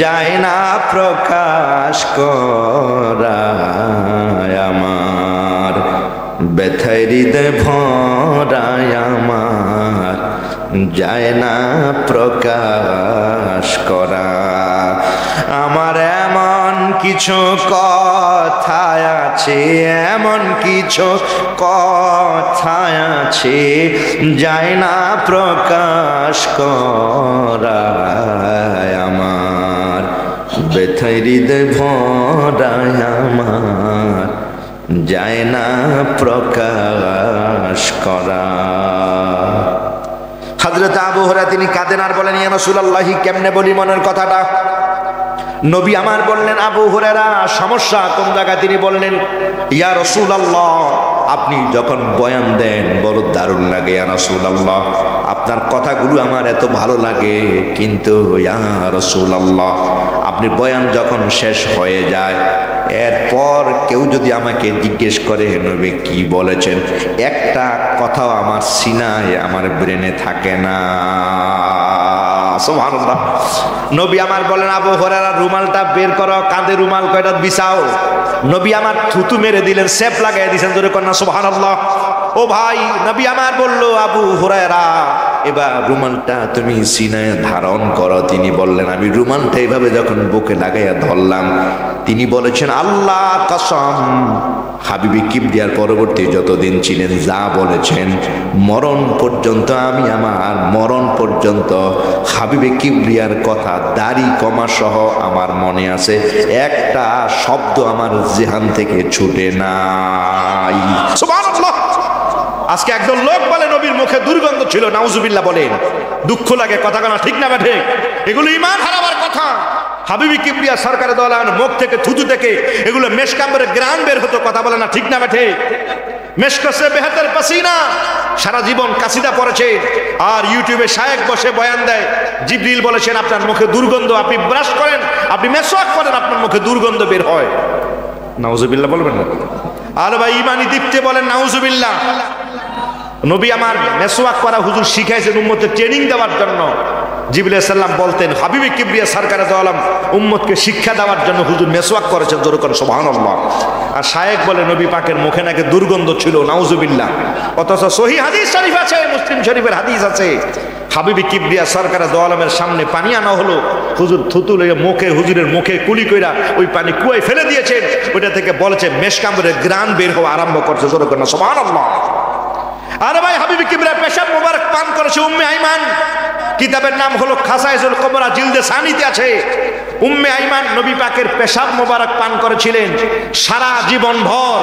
যায় না প্রকাশ করা, আমার ব্যথায় হৃদয় ভরায় আমার যায় না প্রকাশ করা। আমার এমন কিছু কথা আছে, এমন কিছু কথা আছে যায় না প্রকাশ করা, আমার ব্যথায় হৃদয় ভরায় আমার যায় না প্রকাশ করা। হযরত আবু হুরায়রা তিনি কাঁদেন আর বলেন ইয়া রাসূলুল্লাহ কেমনে বলি মনের কথাটা। নবী আমার বললেন আবু হুরায়রা সমস্যা কোন জায়গায়, তিনি বললেন ইয়া রাসূলুল্লাহ আপনি যখন বয়ান দেন বড় দারুণ লাগে ইয়া রাসূলুল্লাহ, আপনার কথাগুলো আমার এত ভালো লাগে, কিন্তু ইয়া রাসূলুল্লাহ আপনি বয়ান যখন শেষ হয়ে যায় এরপর কেউ যদি আমাকে জিজ্ঞেস করে নবী কি বলেছেন, একটা কথাও আমার সিনায় আমার ব্রেনে থাকে না। সুবহানাল্লাহ। নবী আমার বলেন আবু হুরায়রা রুমালটা বের করো, কাঁধে রুমাল কয়টা বিছাও। নবী আমার থুতু মেরে দিলেন, সেপ লাগাই দিয়েছেন, জোরে কন্যা সুবহানাল্লাহ। ও ভাই নবী আমার বলল আবু হুরায়রা এবার রুমালটা তুমি সিনায় ধারণ করো। তিনি বললেন আমি রুমালটা এইভাবে যখন বুকে লাগাইয়া ধরলাম, তিনি বলেছেন আল্লাহ কসম, হাবিবি কিবরিয়ার পরবর্তী যতদিন ছিলেন যা বলেছেন মরণ পর্যন্ত, আমি আমার মরণ পর্যন্ত হাবিবি কিবরিয়ার কথা দাড়ি কমা সহ আমার মনে আছে, একটা শব্দ আমার জিহান থেকে ছুটে নাই। সুবহানাল্লাহ। আজকে একজন লোক বলে নবীর মুখে দুর্গন্ধ ছিল, নাউজুবিল্লাহ বলেন, দুঃখ লাগে, কথা কানা ঠিক না বেঠে, এগুলো ঈমান হারাবার কথা। হাবিবি কিবরিয়া সরকারে দোলান মুখ থেকে থুতু থেকে এগুলো মেশকাম্বরে গ্রান বের হতো, কথা বলে না ঠিক না বেঠে। মেশকসে বেহতর পাসিনা, সারা জীবন কাসিদা পড়েছে আর ইউটিউবে শায়েখ বসে বয়ান দেয়। জিবরিল বলেছেন আপনার মুখে দুর্গন্ধ, আপনি ব্রাশ করেন, আপনি মেসওয়াক করেন, আপনার মুখে দুর্গন্ধ বের হয়। নাউজুবিল্লাহ বলবেন না? আর ভাই ইমানি দীপ্তে বলেন নাউজুবিল্লাহ। নবী আমার মেসওয়াক করা হুজুর শিখাইছেন উম্মতের ট্রেনিং দেওয়ার জন্য। জিবরিল আলাইহিস সালাম বলতেন হাবিবি কিবরিয়া সরকারে দো আলম উম্মতকে শিক্ষা দেওয়ার জন্য হুজুর মেসওয়াক করেছেন, জোরে করে সুবহানাল্লাহ। আর শায়েখ বলে নবী পাকের মুখে নাকি দুর্গন্ধ ছিল, নাউজুবিল্লাহ। অথচ সহিহ হাদিস শরীফ আছে, মুসলিম শরীফের হাদিস আছে, হাবিবি কিবরিয়া সরকার দো আলমের সামনে পানি আনা হলো, হুজুর থুতু লেগে মুখে, হুজুরের মুখে কুলি কইরা ওই পানি কুয়ায় ফেলে দিয়েছেন। ওইটা থেকে বলেছে মেশকাম্বরের গ্রান বের হওয়া আরম্ভ করছে, জোরে করে না সুবহানাল্লাহ। আরে ভাই, হাবিবি কিবরিয়া পেশাব মোবারক পান করেছে উম্মে আইমান, কিতাবের নাম হলো খাসাইজুল কুবরা, জিলদে সানিতে আছে। উম্মে আইমান নবী পাকের পেশাব মোবারক পান করেছিলেন। সারা জীবন ভর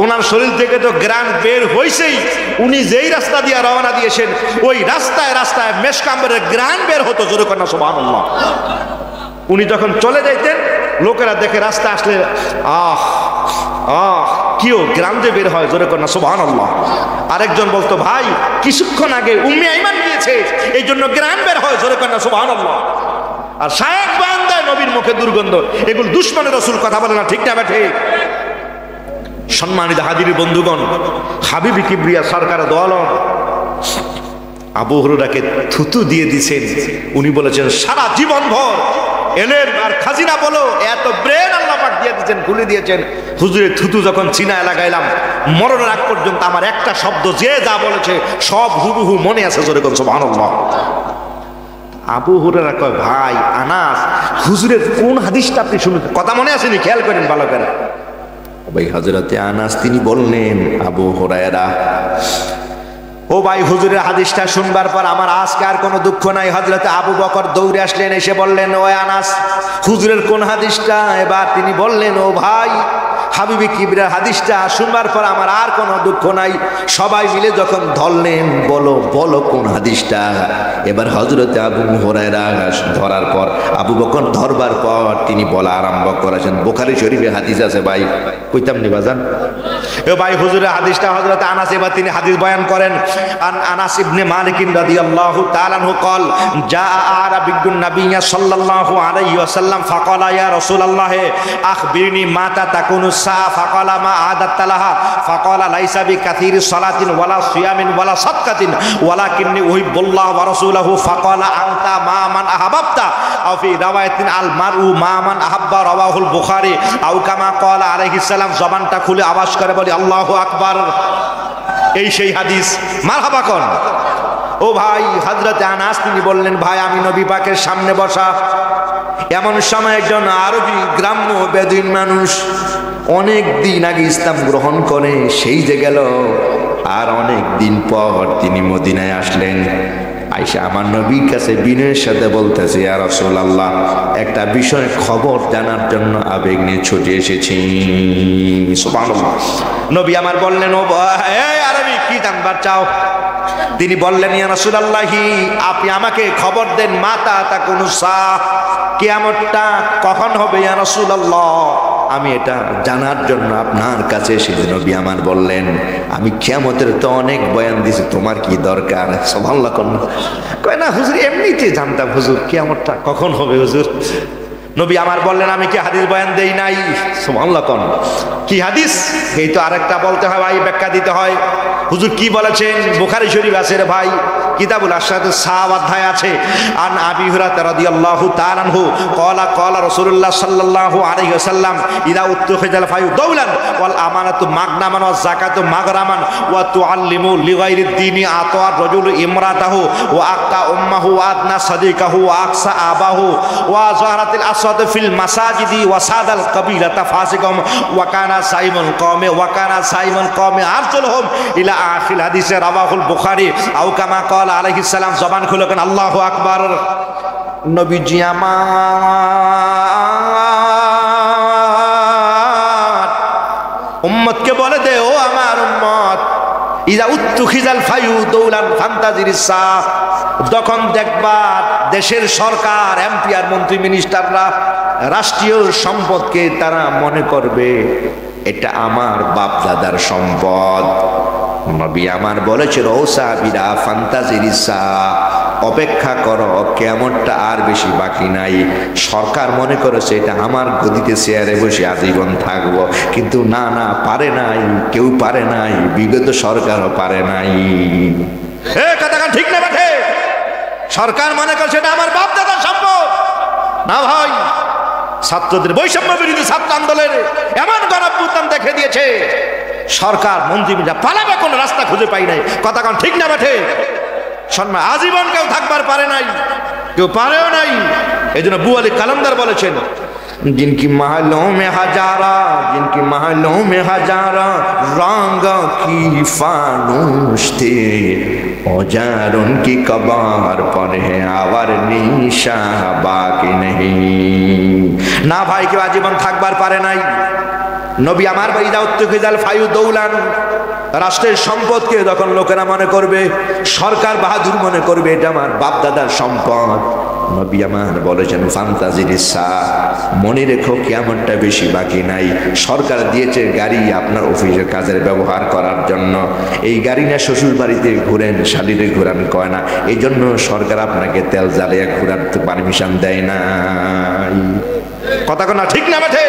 ওনার শরীর থেকে তো গ্রান বের হইছেই, উনি যেই রাস্তা দিয়ে রওনা দিয়েছেন ওই রাস্তায় রাস্তায় মেশকাম্বরের গ্রান বের হতো, জোরে করে না সুবহানাল্লাহ। উনি যখন চলে যাইতেন লোকেরা দেখে রাস্তা আসলে আহ আহ কিও গ্রান যে বের হয়, জোরে করে না সুবহানাল্লাহ। আরেকজন বলতো ভাই কিছুক্ষণ আগে উম্মে আইমান গিয়েছে এই জন্য গ্রান বের হয়, জোরে করে না সুবহানাল্লাহ। আর শায়েক বয়ান দেয় নবীর মুখে দুর্গন্ধ, এগুলো দুশমনের রাসূল কথা বলে না, ঠিক না বেঠে? সম্মানিত হাজির বন্ধুগণ, হাবিবি কিবরিয়া সরকার দো আলম আবু হুরায়রাকে থুতু দিয়ে দিয়েছেন। উনি বলেছেন সারা জীবন ভর এলেন আর খাজিনা বলো, এত ব্রেন আল্লাহ পাক দিয়ে দিয়েছেন, খুলে দিয়েছেন। হুজুরের থুতু যখন চিনায় লাগাইলাম মরণের আগ পর্যন্ত আমার একটা শব্দ যে যা বলেছে সব হুবহু মনে আছে, জোরে করে সুবহানাল্লাহ। আবু হুরায়রা কয় ভাই আনাস, হুজুরের কোন হাদিসটা আপনি শুনলেন? কথা মনে আছে নি? খেয়াল করেন ভালো করে। ভাই হযরতে আনাস তিনি বললেন, আবু হুরায়রা ও ভাই হুজুরের হাদিসটা শুনবার পর আমার আজকে আর কোনো দুঃখ নাই। হযরতে আবু বকর দৌড়ে আসলেন, এসে বললেন ও আনাস হুজুরের কোন হাদিসটা? এবার তিনি বললেন ও ভাই হাবিবি কিবরিয়ার হাদিসটা শুনবার পর আমার আর কোনো দুঃখ নাই। সবাই মিলে যখন ধরলেন, বলো বলো কোন হাদিসটা? এবার হযরতে আবু হুরায়রা ধরার পর, আবু বকর ধরবার পর তিনি বলা আরম্ভ করেছেন, বুখারী শরীফে হাদিস আছে ভাই, কইতাম নি বাজান? এ ভাই হুজুরের হাদিসটা হযরতে আনাস, এবার তিনি হাদিস বয়ান করেন। আনাস ইবনে মালিক রাদিয়াল্লাহু তাআলা আনহু قال جاء اعرابي النبي صلى الله عليه وسلم فقال يا رسول الله اخبرني متى تكون الساعه فقال ما عادت لها فقال ليس بكثير صلاه ولا صيام ولا صدقه ولكني احب الله ورسوله فقال انت مع من احببت او في روايه المرء مع من احب رواه البخاري او كما قال عليه السلام। জবানটা খুলে আওয়াজ করে বলি আল্লাহু আকবার। এই সেই হাদিস, মারহাবা কোন। ও ভাই হযরতে আনাস তিনি বললেন ভাই আমি নবী পাকের সামনে বসা, এমন সময় একজন আরবি গ্রাম্য বেদুইন মানুষ অনেক দিন আগে ইসলাম গ্রহণ করে সেই যে গেল, আর অনেক দিন পর তিনি মদিনায় আসলেন। আয়েশা আমার নবীর কাছে বিনয়ের সাথে বলতেছে ইয়া রাসূলুল্লাহ একটা বিষয় খবর জানার জন্য আবেগ নিয়ে ছুটে এসেছি। সুবহানাল্লাহ। নবী আমার বললেন ও আরবি কি জানবার চাও? তিনি বললেন ইয়া রাসূলুল্লাহ আপনি আমাকে খবর দেন মাতা তাকুনু সাআহ, কিয়ামতটা কখন হবে ইয়া রাসূলুল্লাহ? আমি এটা জানার জন্য আপনার কাছে এসেছি। নবী আমার বললেন আমি কিয়ামতের তো অনেক বয়ান দিয়েছি, তোমার কি দরকার? সুবহানাল্লাহ। কয় না হুজুর এমনিতে জানতাম হুজুর কিয়ামতটা কখন হবে হুজুর। নবী আমার বললেন আমি কি হাদিস বয়ান দেই নাই? সুবহানাল্লাহ। কি হাদিস? এই তো আরেকটা বলতে হয় ভাই, ব্যাখ্যা দিতে হয়। হুজুর কি বলেছেন? বুখারী শরীফ আছে রে ভাই, কিতাবুল আশরাতুস সাহাবা অধ্যায় আছে। আন আবি হুরায়রা রাদিয়াল্লাহু তাআলা আনহু ক্বালা ক্বালা রাসূলুল্লাহ সাল্লাল্লাহু আলাইহি ওয়াসাল্লাম ইদা উত্তুখিজাল ফায়ু দাওলান ওয়াল আমানাতু মাগনামান ওয়াজ যাকাতু মাগরামান ওয়া তুআল্লিমু লিগাইরিদ দীনি আতার রাজুলু ইমরাতাহু ওয়া আক্কা উম্মাহু ওয়া আদনা সাদিকাহু ওয়া আকসা আবাহু ওয়া যাহারাতিল আসওয়াদ ফিল মাসাজিদি ওয়া সাদাল কাবিলাতা ফাসিকাম ওয়া কানা সাইমুল কওমে ওয়া কানা সাইমুল কওমে আরজুলহুম ইলা আখিল হাদিসে রাওয়াহুল বুখারী আও কামা ক্বালা আলাইহিস সালাম। জবান খুলে কেন আল্লাহু আকবার। নবীজি আমার উম্মতকে বলে দে ও আমার উম্মত ইযা উত্তুখিজাল ফায়ু দাওলান ফান্তাজিরিস সাআহ, যখন দেখবা দেশের সরকার এমপি আর মন্ত্রী মিনিস্টাররা রাষ্ট্রীয় সম্পদকে তারা মনে করবে এটা আমার বাপ দাদার সম্পদ। নবী আমার বলেছে ও সাহাবীরা ফান্তাজিরিস সাআহ, অপেক্ষা করো কিয়ামতটা আর বেশি বাকি নাই। সরকার মনে করেছে এটা আমার গদিতে চেয়ারে বসে আজীবন থাকবো, কিন্তু না না পারে নাই, কেউ পারে নাই, বিগত সরকারও পারে নাই। কথা ঠিক না বেঠে? সরকার মনে করছে এটা আমার বাপ দাদার সম্পদ। না ভাই, ছাত্রদের বৈষম্য বিরোধী ছাত্র আন্দোলনে এমন গণঅভ্যুত্থান দেখে দিয়েছে সরকার মন্ত্রীরা পালাবে কোন রাস্তা খুঁজে পাই নাই। কথা ঠিক না বেঠে? সম্মান আজীবন কেউ থাকবার পারে নাই, কেউ পারেও নাই। এই জন্য বুয়া আলী কালান্দার বলেছেন, जिनकी महलों में हजारा, जिनकी महलों में हजारा रंग की फानूस थे, औजार उनकी कबार पर है आवर निशा बाकी नहीं। ना भाई কেউ আজীবন থাকবার পারে নাই। নবী আমার ভাই দাউদ্দুল ফায়ু দৌলান, রাষ্ট্রের সম্পদকে যখন লোকেরা মনে করবে, সরকার বাহাদুর মনে করবে এটা আমার বাপ দাদার সম্পদ, নবী আমার বলেছেন ফান্তাজির ইসা, মনে রেখো কিয়ামতটা বেশি বাকি নাই। সরকার দিয়েছে গাড়ি আপনার অফিসের কাজের ব্যবহার করার জন্য, এই গাড়ি না শ্বশুর বাড়িতে ঘুরেন, শালিরে ঘুরান কয় না, এই জন্য সরকার আপনাকে তেল জ্বালিয়ে ঘুরার পারমিশন দেয় না। কথা কোনা ঠিক না বেঠে?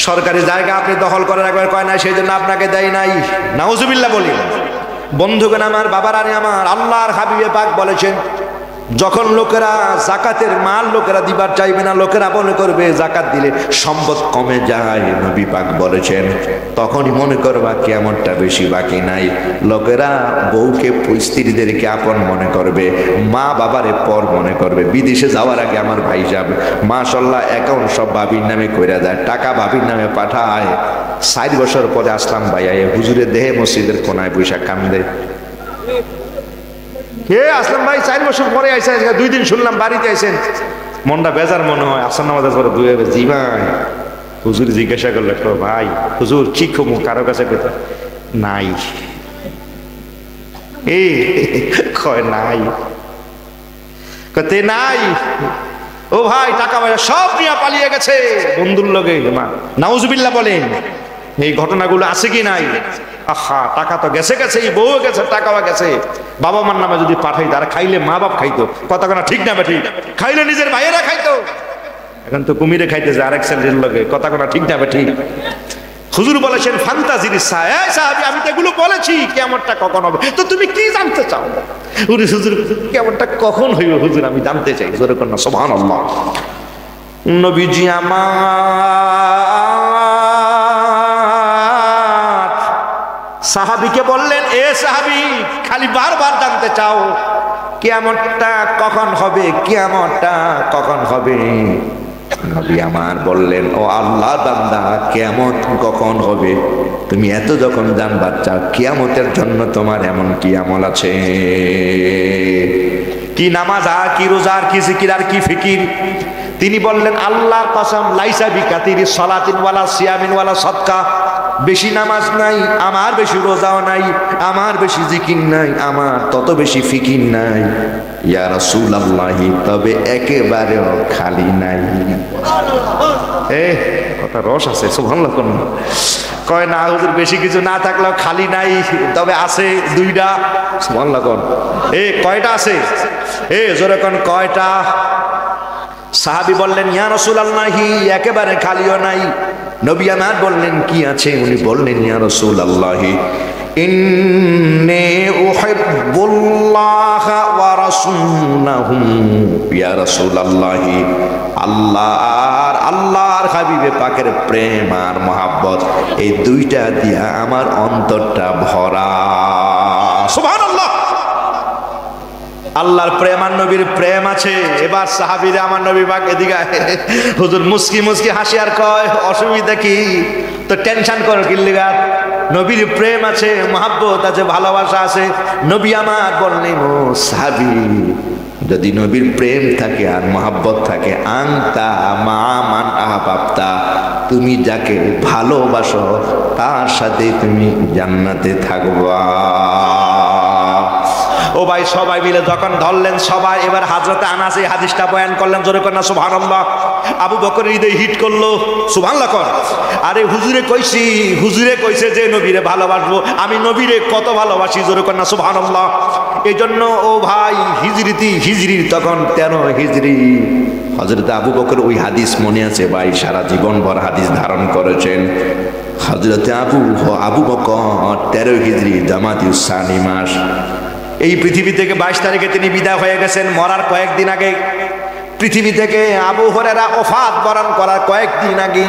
সরকারি জায়গা আপনি দখল করে রাখবেন কয় না, সেই জন্য আপনাকে দেয় নাই। নাউজুবিল্লাহ বলি। বন্ধুগণ আমার, বাবারানি আমার, আল্লাহর হাবিবে পাক বলেছেন, যখন লোকেরা জাকাতের মাল লোকেরা দিবার চাইবে না, লোকেরা মনে করবে জাকাত দিলে সম্পদ কমে যায়, নবী পাক বলেছেন তখনই মনে করবা কিয়ামতটা বেশি বাকি নাই। লোকেরা বউকে স্ত্রীদেরকে আপন মনে করবে, মা বাবারে পর মনে করবে। বিদেশে যাওয়ার আগে আমার ভাই যাবে মাশাআল্লাহ অ্যাকাউন্ট সব বাবির নামে কইরা যায়, টাকা বাবির নামে পাঠায়। 4 বছর পরে আসলাম ভাই, হুজুরের দেহে মসজিদের কোনায় বৈশা কান্দে। কে আসলাম ভাই? 4 বছর পরে আইসা, 2 দিন শুনলাম বাড়িতে আইসেন, মনটা বেজার মনে হয়। আসর নামাজের পরে দুই জি ভাই, হুজুর জিজ্ঞাসা করলো ভাই হুজুর কি কমু, কারো কাছে কথা নাই, এই কয় নাই, কতে নাই। ও ভাই টাকা পয়সা সব নিয়ে পালিয়ে গেছে বন্ধুর লগে। নাউজুবিল্লাহ বলেন, এই ঘটনাগুলো আছে কি নাই? আহা, টাকা তো গেছে গেছে, বউ গেছে, টাকাও গেছে। বাবা মার নামে যদি পাঠাই, তারা খাইলে মা বাপ খাইতো, কথা কোনা ঠিক না ঠিক? খাইলে নিজের ভাইয়েরা খাইতো, এখন তো কুমিরে খাইতেছে আরেক ছেলের লগে, কথা কোনা ঠিক না ঠিক? হুজুর বলেছেন ফান্তাজির সাহাবী, আমি তো এগুলো বলেছি কিয়ামতটা কখন হবে, তো তুমি কি জানতে চাও? হুজুর কিয়ামতটা কখন হইবে হুজুর আমি জানতে চাই। জোরে কর না সুবহানাল্লাহ। নবীজি আমার সাহাবীকে বললেন, এ সাহাবী খালি বারবার জানতে চাও কিয়ামতটা কখন হবে, কিয়ামতটা কখন হবে? নবী আমার বললেন, ও আল্লাহ বান্দা, কিয়ামত কখন হবে? তুমি এত যখন জানবার চাও, কিয়ামতের জন্য তোমার এমন কি আমল আছে? কি নামাজ আর কি রোজা আর কি জিকির আর কি ফিকির? তিনি বললেন, আল্লাহর কসম লাইসা বিকাতিরি সালাতিন ওয়ালা সিয়ামিন ওয়ালা সাদকা, বেশি নামাজ নাই আমার, বেশি রোজাও নাই আমার, বেশি জিকির নাই আমার, তত বেশি ফিকির নাই। ইয়া রাসূলুল্লাহ, তবে একেবারেও খালি নাই। কথা রস আছে, সুবহানাল্লাহ। কোন কয় না হুজুর বেশি কিছু না থাকলেও খালি নাই, তবে আছে 2টা। সুবহানাল্লাহ। কোন কয়টা আছে? জোরে কোন কয়টা? সাহাবী বললেন, ইয়া রাসূলুল্লাহ, একেবারে খালিও নাই। নবী আমার বললেন, কি আছে? উনি বললেন, ইয়া রাসূলুল্লাহ, ইন্নী উহিব্বুল্লাহ ওয়া রাসূলাহু। ইয়া রাসূলুল্লাহ, আল্লাহর হাবিবে পাকের প্রেম আর মহব্বত, এই 2টা দিয়া আমার অন্তরটা ভরা। সুবহানাল্লাহ। আল্লাহর প্রেম আর নবীর প্রেম আছে। এবার সাহাবীরা আমার নবী পাক এদিকে হুজুর মুস্কি মুস্কি হাসি আর কয়, অসুবিধা কি? তো টেনশন করো কিল্লিগাত, নবীর প্রেম আছে, মহব্বত আছে, ভালোবাসা আছে। নবী আমার বললেন, ও সাহাবী, যদি নবীর প্রেম থাকে আর মহব্বত থাকে, আনতা মা মান আহবাবতা, তুমি যাকে ভালোবাসো তার সাথে তুমি জান্নাতে থাকবা। ও ভাই, সবাই মিলে যখন ধরলেন, সবাই এবার হযরতে আনাস এই হাদিসটা বয়ান করলেন। জোরে কর না সুবহানাল্লাহ। আবু বকরের হৃদয় হিট করলো, সুবহানাল্লাহ কর। আরে হুজুরে কইছে যে নবীরে ভালোবাসবো, আমি নবীরে কত ভালোবাসি, জোরে কর না সুবহানাল্লাহ। এই জন্য ও ভাই, হিজরির তখন 13 হিজরি। হযরতে আবু বকর ওই হাদিস মনে আছে ভাই, সারা জীবন ভর হাদিস ধারণ করেছেন। হযরতে আবু বকর 13 হিজরি জামাতুস সানি মাস, এই পৃথিবী থেকে 22 তারিখে তিনি বিদায় হয়ে গেছেন। মরার কয়েকদিন আগে পৃথিবী থেকে আবু হুরায়রা ওফাত বরণ করার কয়েকদিন আগে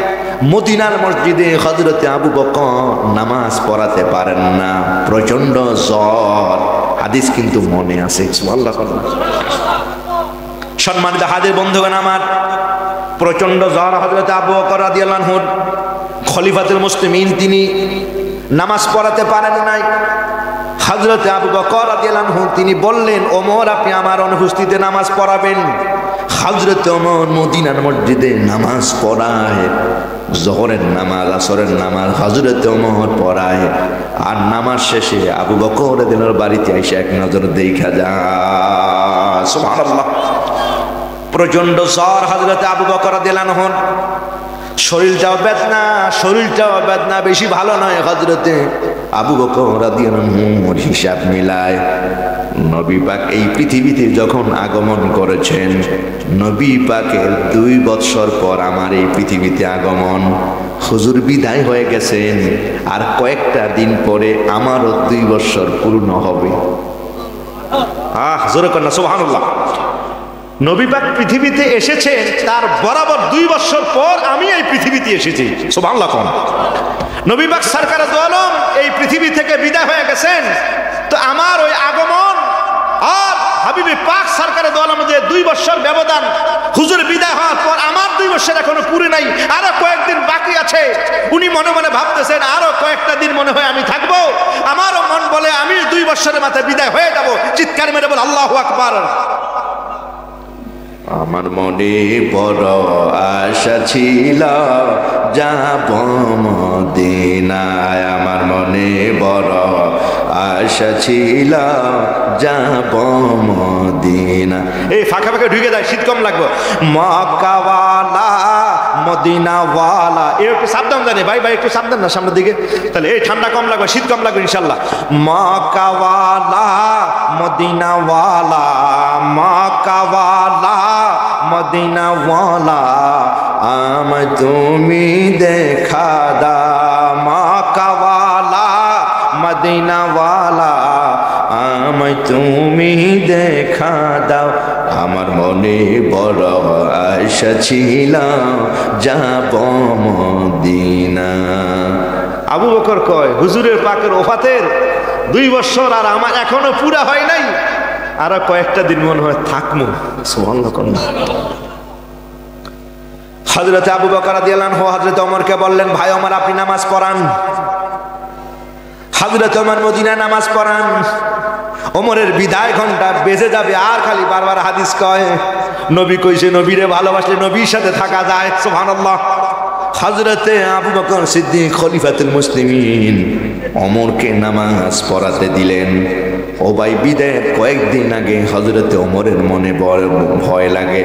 মদিনার মসজিদে হযরতে আবু বকর নামাজ পড়াতে পারেন না, প্রচন্ড জ্বর। হাদিস কিন্তু মনে আছে। সুবহানাল্লাহ। সম্মানিত হাজির বন্ধুগণ আমার, প্রচন্ড জ্বর হযরত আবু বকর রাদিয়াল্লাহু আনহু খলিফাতুল মুসলিমিন, তিনি নামাজ পড়াতে পারেন নাই। হযরত আবু বকর রাদিয়াল্লাহু আনহু তিনি বললেন, ওমর আপনি আমার অনুপস্থিতিতে নামাজ পড়াবেন। হযরত ওমর মদিনার মসজিদে নামাজ পড়ায়, জোহরের নামাজ, আসরের নামাজ হযরত ওমর পড়ায়। আর নামাজ শেষে আবু বকর রাদিয়াল্লাহু বাড়িতে এসে এক নজর দেখা যায়। সুবহানাল্লাহ। প্রচন্ড জ্বর হযরত আবু বকর রাদিয়াল্লাহু আনহু, শরীরটাও বেদনা, বেশি ভালো নয়। হযরতে আবু বকর রাদিয়াল্লাহু আনহুর হিসাব মিলায় নবী পাক এই পৃথিবীতে যখন আগমন করেছেন, নবী পাকের 2 বৎসর পর আমার এই পৃথিবীতে আগমন, হুজুর বিদায় হয়ে গেছেন, আর কয়েকটা দিন পরে আমারও 2 বৎসর পূর্ণ হবে। জোরে কন্যা সুবহানাল্লাহ। নবী পাক পৃথিবীতে এসেছেন, তার বরাবর 2 বছর পর আমি এই পৃথিবীতে এসেছি। সুবহানাল্লাহ। নবী পাক সরকারে দু আলম এই পৃথিবী থেকে বিদায় হয়ে গেছেন, তো আমার ওই আগমন আর হাবিবে পাক সরকারে দু আলম যে 2 বছর ব্যবধান, হুজুর বিদায় হওয়ার পর আমার 2 বছর এখনো পুরো নাই, আরো কয়েকদিন বাকি আছে। উনি মনে মনে ভাবতেছেন আরো কয়েকটা দিন মনে হয় আমি থাকবো। আমারও মন বলে আমি 2 বছরের মাথায় বিদায় হয়ে যাব। চিৎকার মেরে বল আল্লাহু আকবার। আমার মনে বড় আশা ছিল যাব মদিনায়, আমার মনে বড় আশা ছিল যাব মদিনা। এই ফাঁকা ফাঁকা ঢুকে যায়, শীত কম লাগবে। মক্কাওয়ালা মদিনাওয়ালা, একটু সাবধান জানে ভাই, একটু সাবধান না সামনের দিকে, তাহলে এই ঠান্ডা কম লাগবে, শীত কম লাগবে ইনশাল্লাহ। মক্কাওয়ালা মদিনাওয়ালা, মক্কাওয়ালা মদিনাওয়ালা, আমায় তুমি দেখা দাও। মক্কাওয়ালা মদিনাওয়ালা, আমায় তুমি দেখা দাও। আমার মনে বড় আশা ছিল যাব মদিনা। আবু বকর কয়, হুজুরের পাকের ওফাতের 2 বছর আর আমার এখনো পুরা হয় নাই, আরো কয়েকটা দিন মনে হয় থাকবো। সুবহানাল্লাহ। হযরত আবু বকর রাদিয়াল্লাহু আনহু হযরত ওমরকে বললেন, ভাই ওমর আপনি নামাজ পড়ান। হযরত ওমর মদিনায় নামাজ পড়ান। ওমরের বিদায় ঘন্টা বেজে যাবে, আর খালি বারবার হাদিস কয়, নবী কইছে নবীরে ভালোবাসলে নবীর সাথে থাকা যায়। সুবহানাল্লাহ। হযরতে আবু বকর সিদ্দিক খলিফাতুল মুসলিমিন ওমরকে নামাজ পড়াতে দিলেন। ও ভাই, বিদায়ের কয়েকদিন আগে হযরতে ওমরের মনে বড় ভয় লাগে,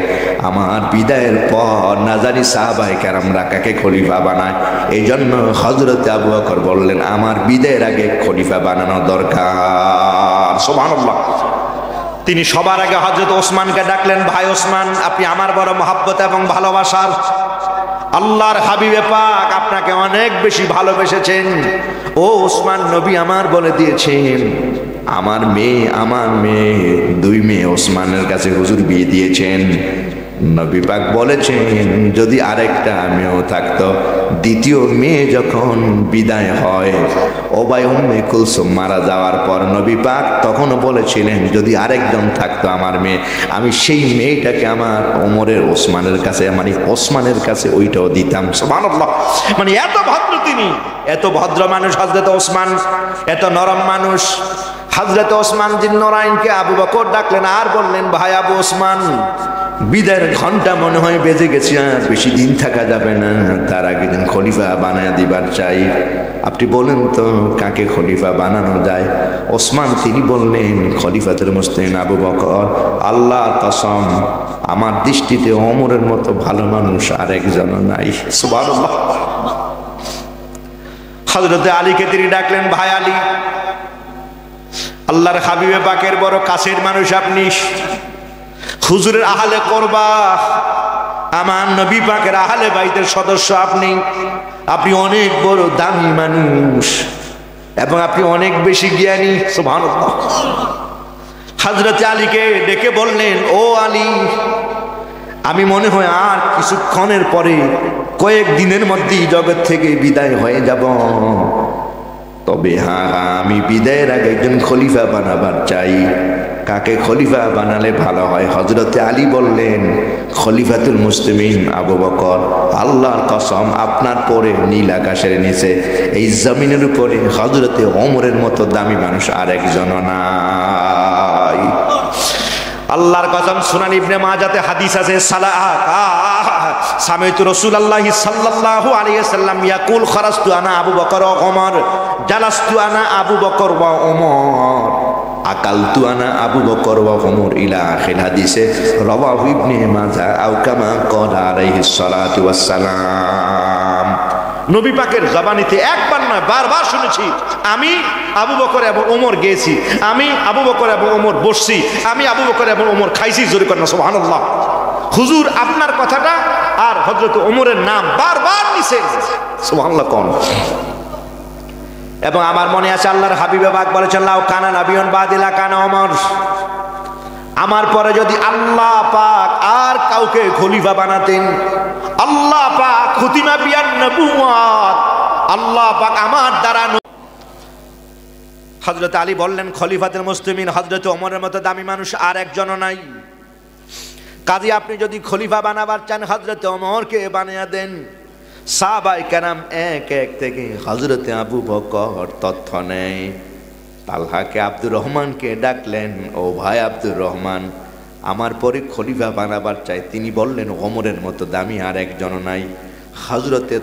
আমার বিদায়ের পর না জানি সাহাবায়ে কেরামরা কাকে খলিফা বানায়। এই জন্য হযরতে আবু বকর বললেন, আমার বিদায়ের আগে খলিফা বানানো দরকার। সুবহানাল্লাহ। তিনি সবার আগে হযরত ওসমানকে ডাকলেন, ভাই ওসমান আপনি আমার বড় মহব্বত এবং ভালোবাসার, আল্লাহর হাবিবে পাক আপনাকে অনেক বেশি ভালোবেসেছেন। ও ওসমান, নবী আমার বলে দিয়েছেন আমার মেয়ে 2 মেয়ে ওসমানের কাছে হুজুর বিয়ে দিয়েছেন। নবী পাক বলেছেন যদি আরেকটা মেয়েও থাকতো, দ্বিতীয় মেয়ে যখন বিদায় হয়, ও ভাই উম্মে কুলসুম মারা যাওয়ার পর নবী পাক তখনও বলেছিলেন যদি আরেকজন থাকতো আমার মেয়ে, আমি সেই মেয়েটাকে আমার ওমরের ওসমানের কাছে, মানে ওসমানের কাছে ওইটাও দিতাম। সুবহানাল্লাহ। মানে এত ভদ্র তিনি, এত ভদ্র মানুষ হযরত ওসমান, এত নরম মানুষ। হযরত ওসমান জিন্নুরাইনকে আবু বকর ডাকলেন আর বললেন, ভাই আবু ওসমান, বিদায়ের ঘন্টা মনে হয় বেজে গেছে, আর বেশি দিন থাকা যাবে না, তার আগে দিন খলিফা বানায় দিবার চাই। আপনি বলেন তো কাকে খলিফা বানানো যায়? ওসমান তিনি বললেন, খলিফাতুল মুসলিমিন আবু বকর। আল্লাহ কসম, আমার দৃষ্টিতে ওমরের মতো ভালো মানুষ আর একজন নাই। সুবহানাল্লাহ। হযরতে আলীকে তিনি ডাকলেন, ভাই আলী, আল্লাহর হাবিবে পাকের বড় কাছের মানুষ আপনি, হুজুরের আহলে করবা, আমার নবী পাকের আহলে বাইতের সদস্য আপনি, আপনি অনেক বড় দামি মানুষ এবং আপনি অনেক বেশি জ্ঞানী। সুবহানাল্লাহ। হযরত আলীকে ডেকে বললেন, ও আলী, আমি মনে হয় আর কিছুক্ষণের পরে কয়েক দিনের মধ্যেই জগৎ থেকে বিদায় হয়ে যাব। তবে হ্যাঁ আমি বিদায়ের আগে একজন খলিফা বানাবার চাই। কাকে খলিফা বানালে ভালো হয়? হযরতে আলী বললেন, খলিফাতুল মুসলিমিন আবু বকর। আল্লাহর কসম, আপনার পরে নীল আকাশের নিচে এই জমিনের উপরে হযরতে ওমরের মতো দামি মানুষ আর একজনও নাই। আল্লাহর কসম, সুনান ইবনে মাজাতে হাদিস আছে, সামি'তু রাসূলুল্লাহি সাল্লাল্লাহু আলাইহি ওয়াসাল্লাম ইয়াকুল খারাজতু আনা আবু বকর ওয়া ওমর জালাসতু আনা আবু বকর ওয়া ওমর আকালতু আনা আবু বকর ওয়া ওমর ইলা আখির হাদিসে রাওয়াহু ইবনে মাজাহ আও কামা ক্বালা আলাইহিস সালাতু ওয়াস সালাম। নবী পাকের জবানিতে একবার নয় বারবার শুনেছি, আমি আবু বকর এবং ওমর গেছি, আমি আবু বকর এবং ওমর বসছি, আমি আবু বকর এবং ওমর খাইছি। জোরে করেন সুবহানাল্লাহ। হুজুর আপনার কথাটা আর হযরত ওমরের নাম বারবার নিছেন, সুবহানাল্লাহ কোন। এবং আমার মনে আছে আল্লাহর হাবিবে পাক বলেছেন, লাউ কানা নাবিয়ুন বাদিলা কানা ওমর। আমার পরে যদি আল্লাহ পাক আর কাউকে খলিফা বানাতেন, আল্লাহ পাক খুতিমা বিয়ান নবুওয়াত, আল্লাহ পাক আমার দ্বারা। হযরত আলী বললেন, খলিফাতুল মুসলিমিন হযরত ওমরের মতো দামি মানুষ আর একজনও নাই। কাজী আপনি যদি খলিফা বানাবার চান, হযরত ওমরকে বানিয়ে দেন। সাহাবায়ে কেরাম এক এক থেকে হযরতে আবু বকর তথ্য নেয়। তালহাকে আব্দুর রহমানকে ডাকলেন, ও ভাই আব্দুর রহমান, আমার পরে খলিফা বানাবার চাই। তিনি বললেন, ওমরের মতো দামি আর একজনও নাই। হযরতে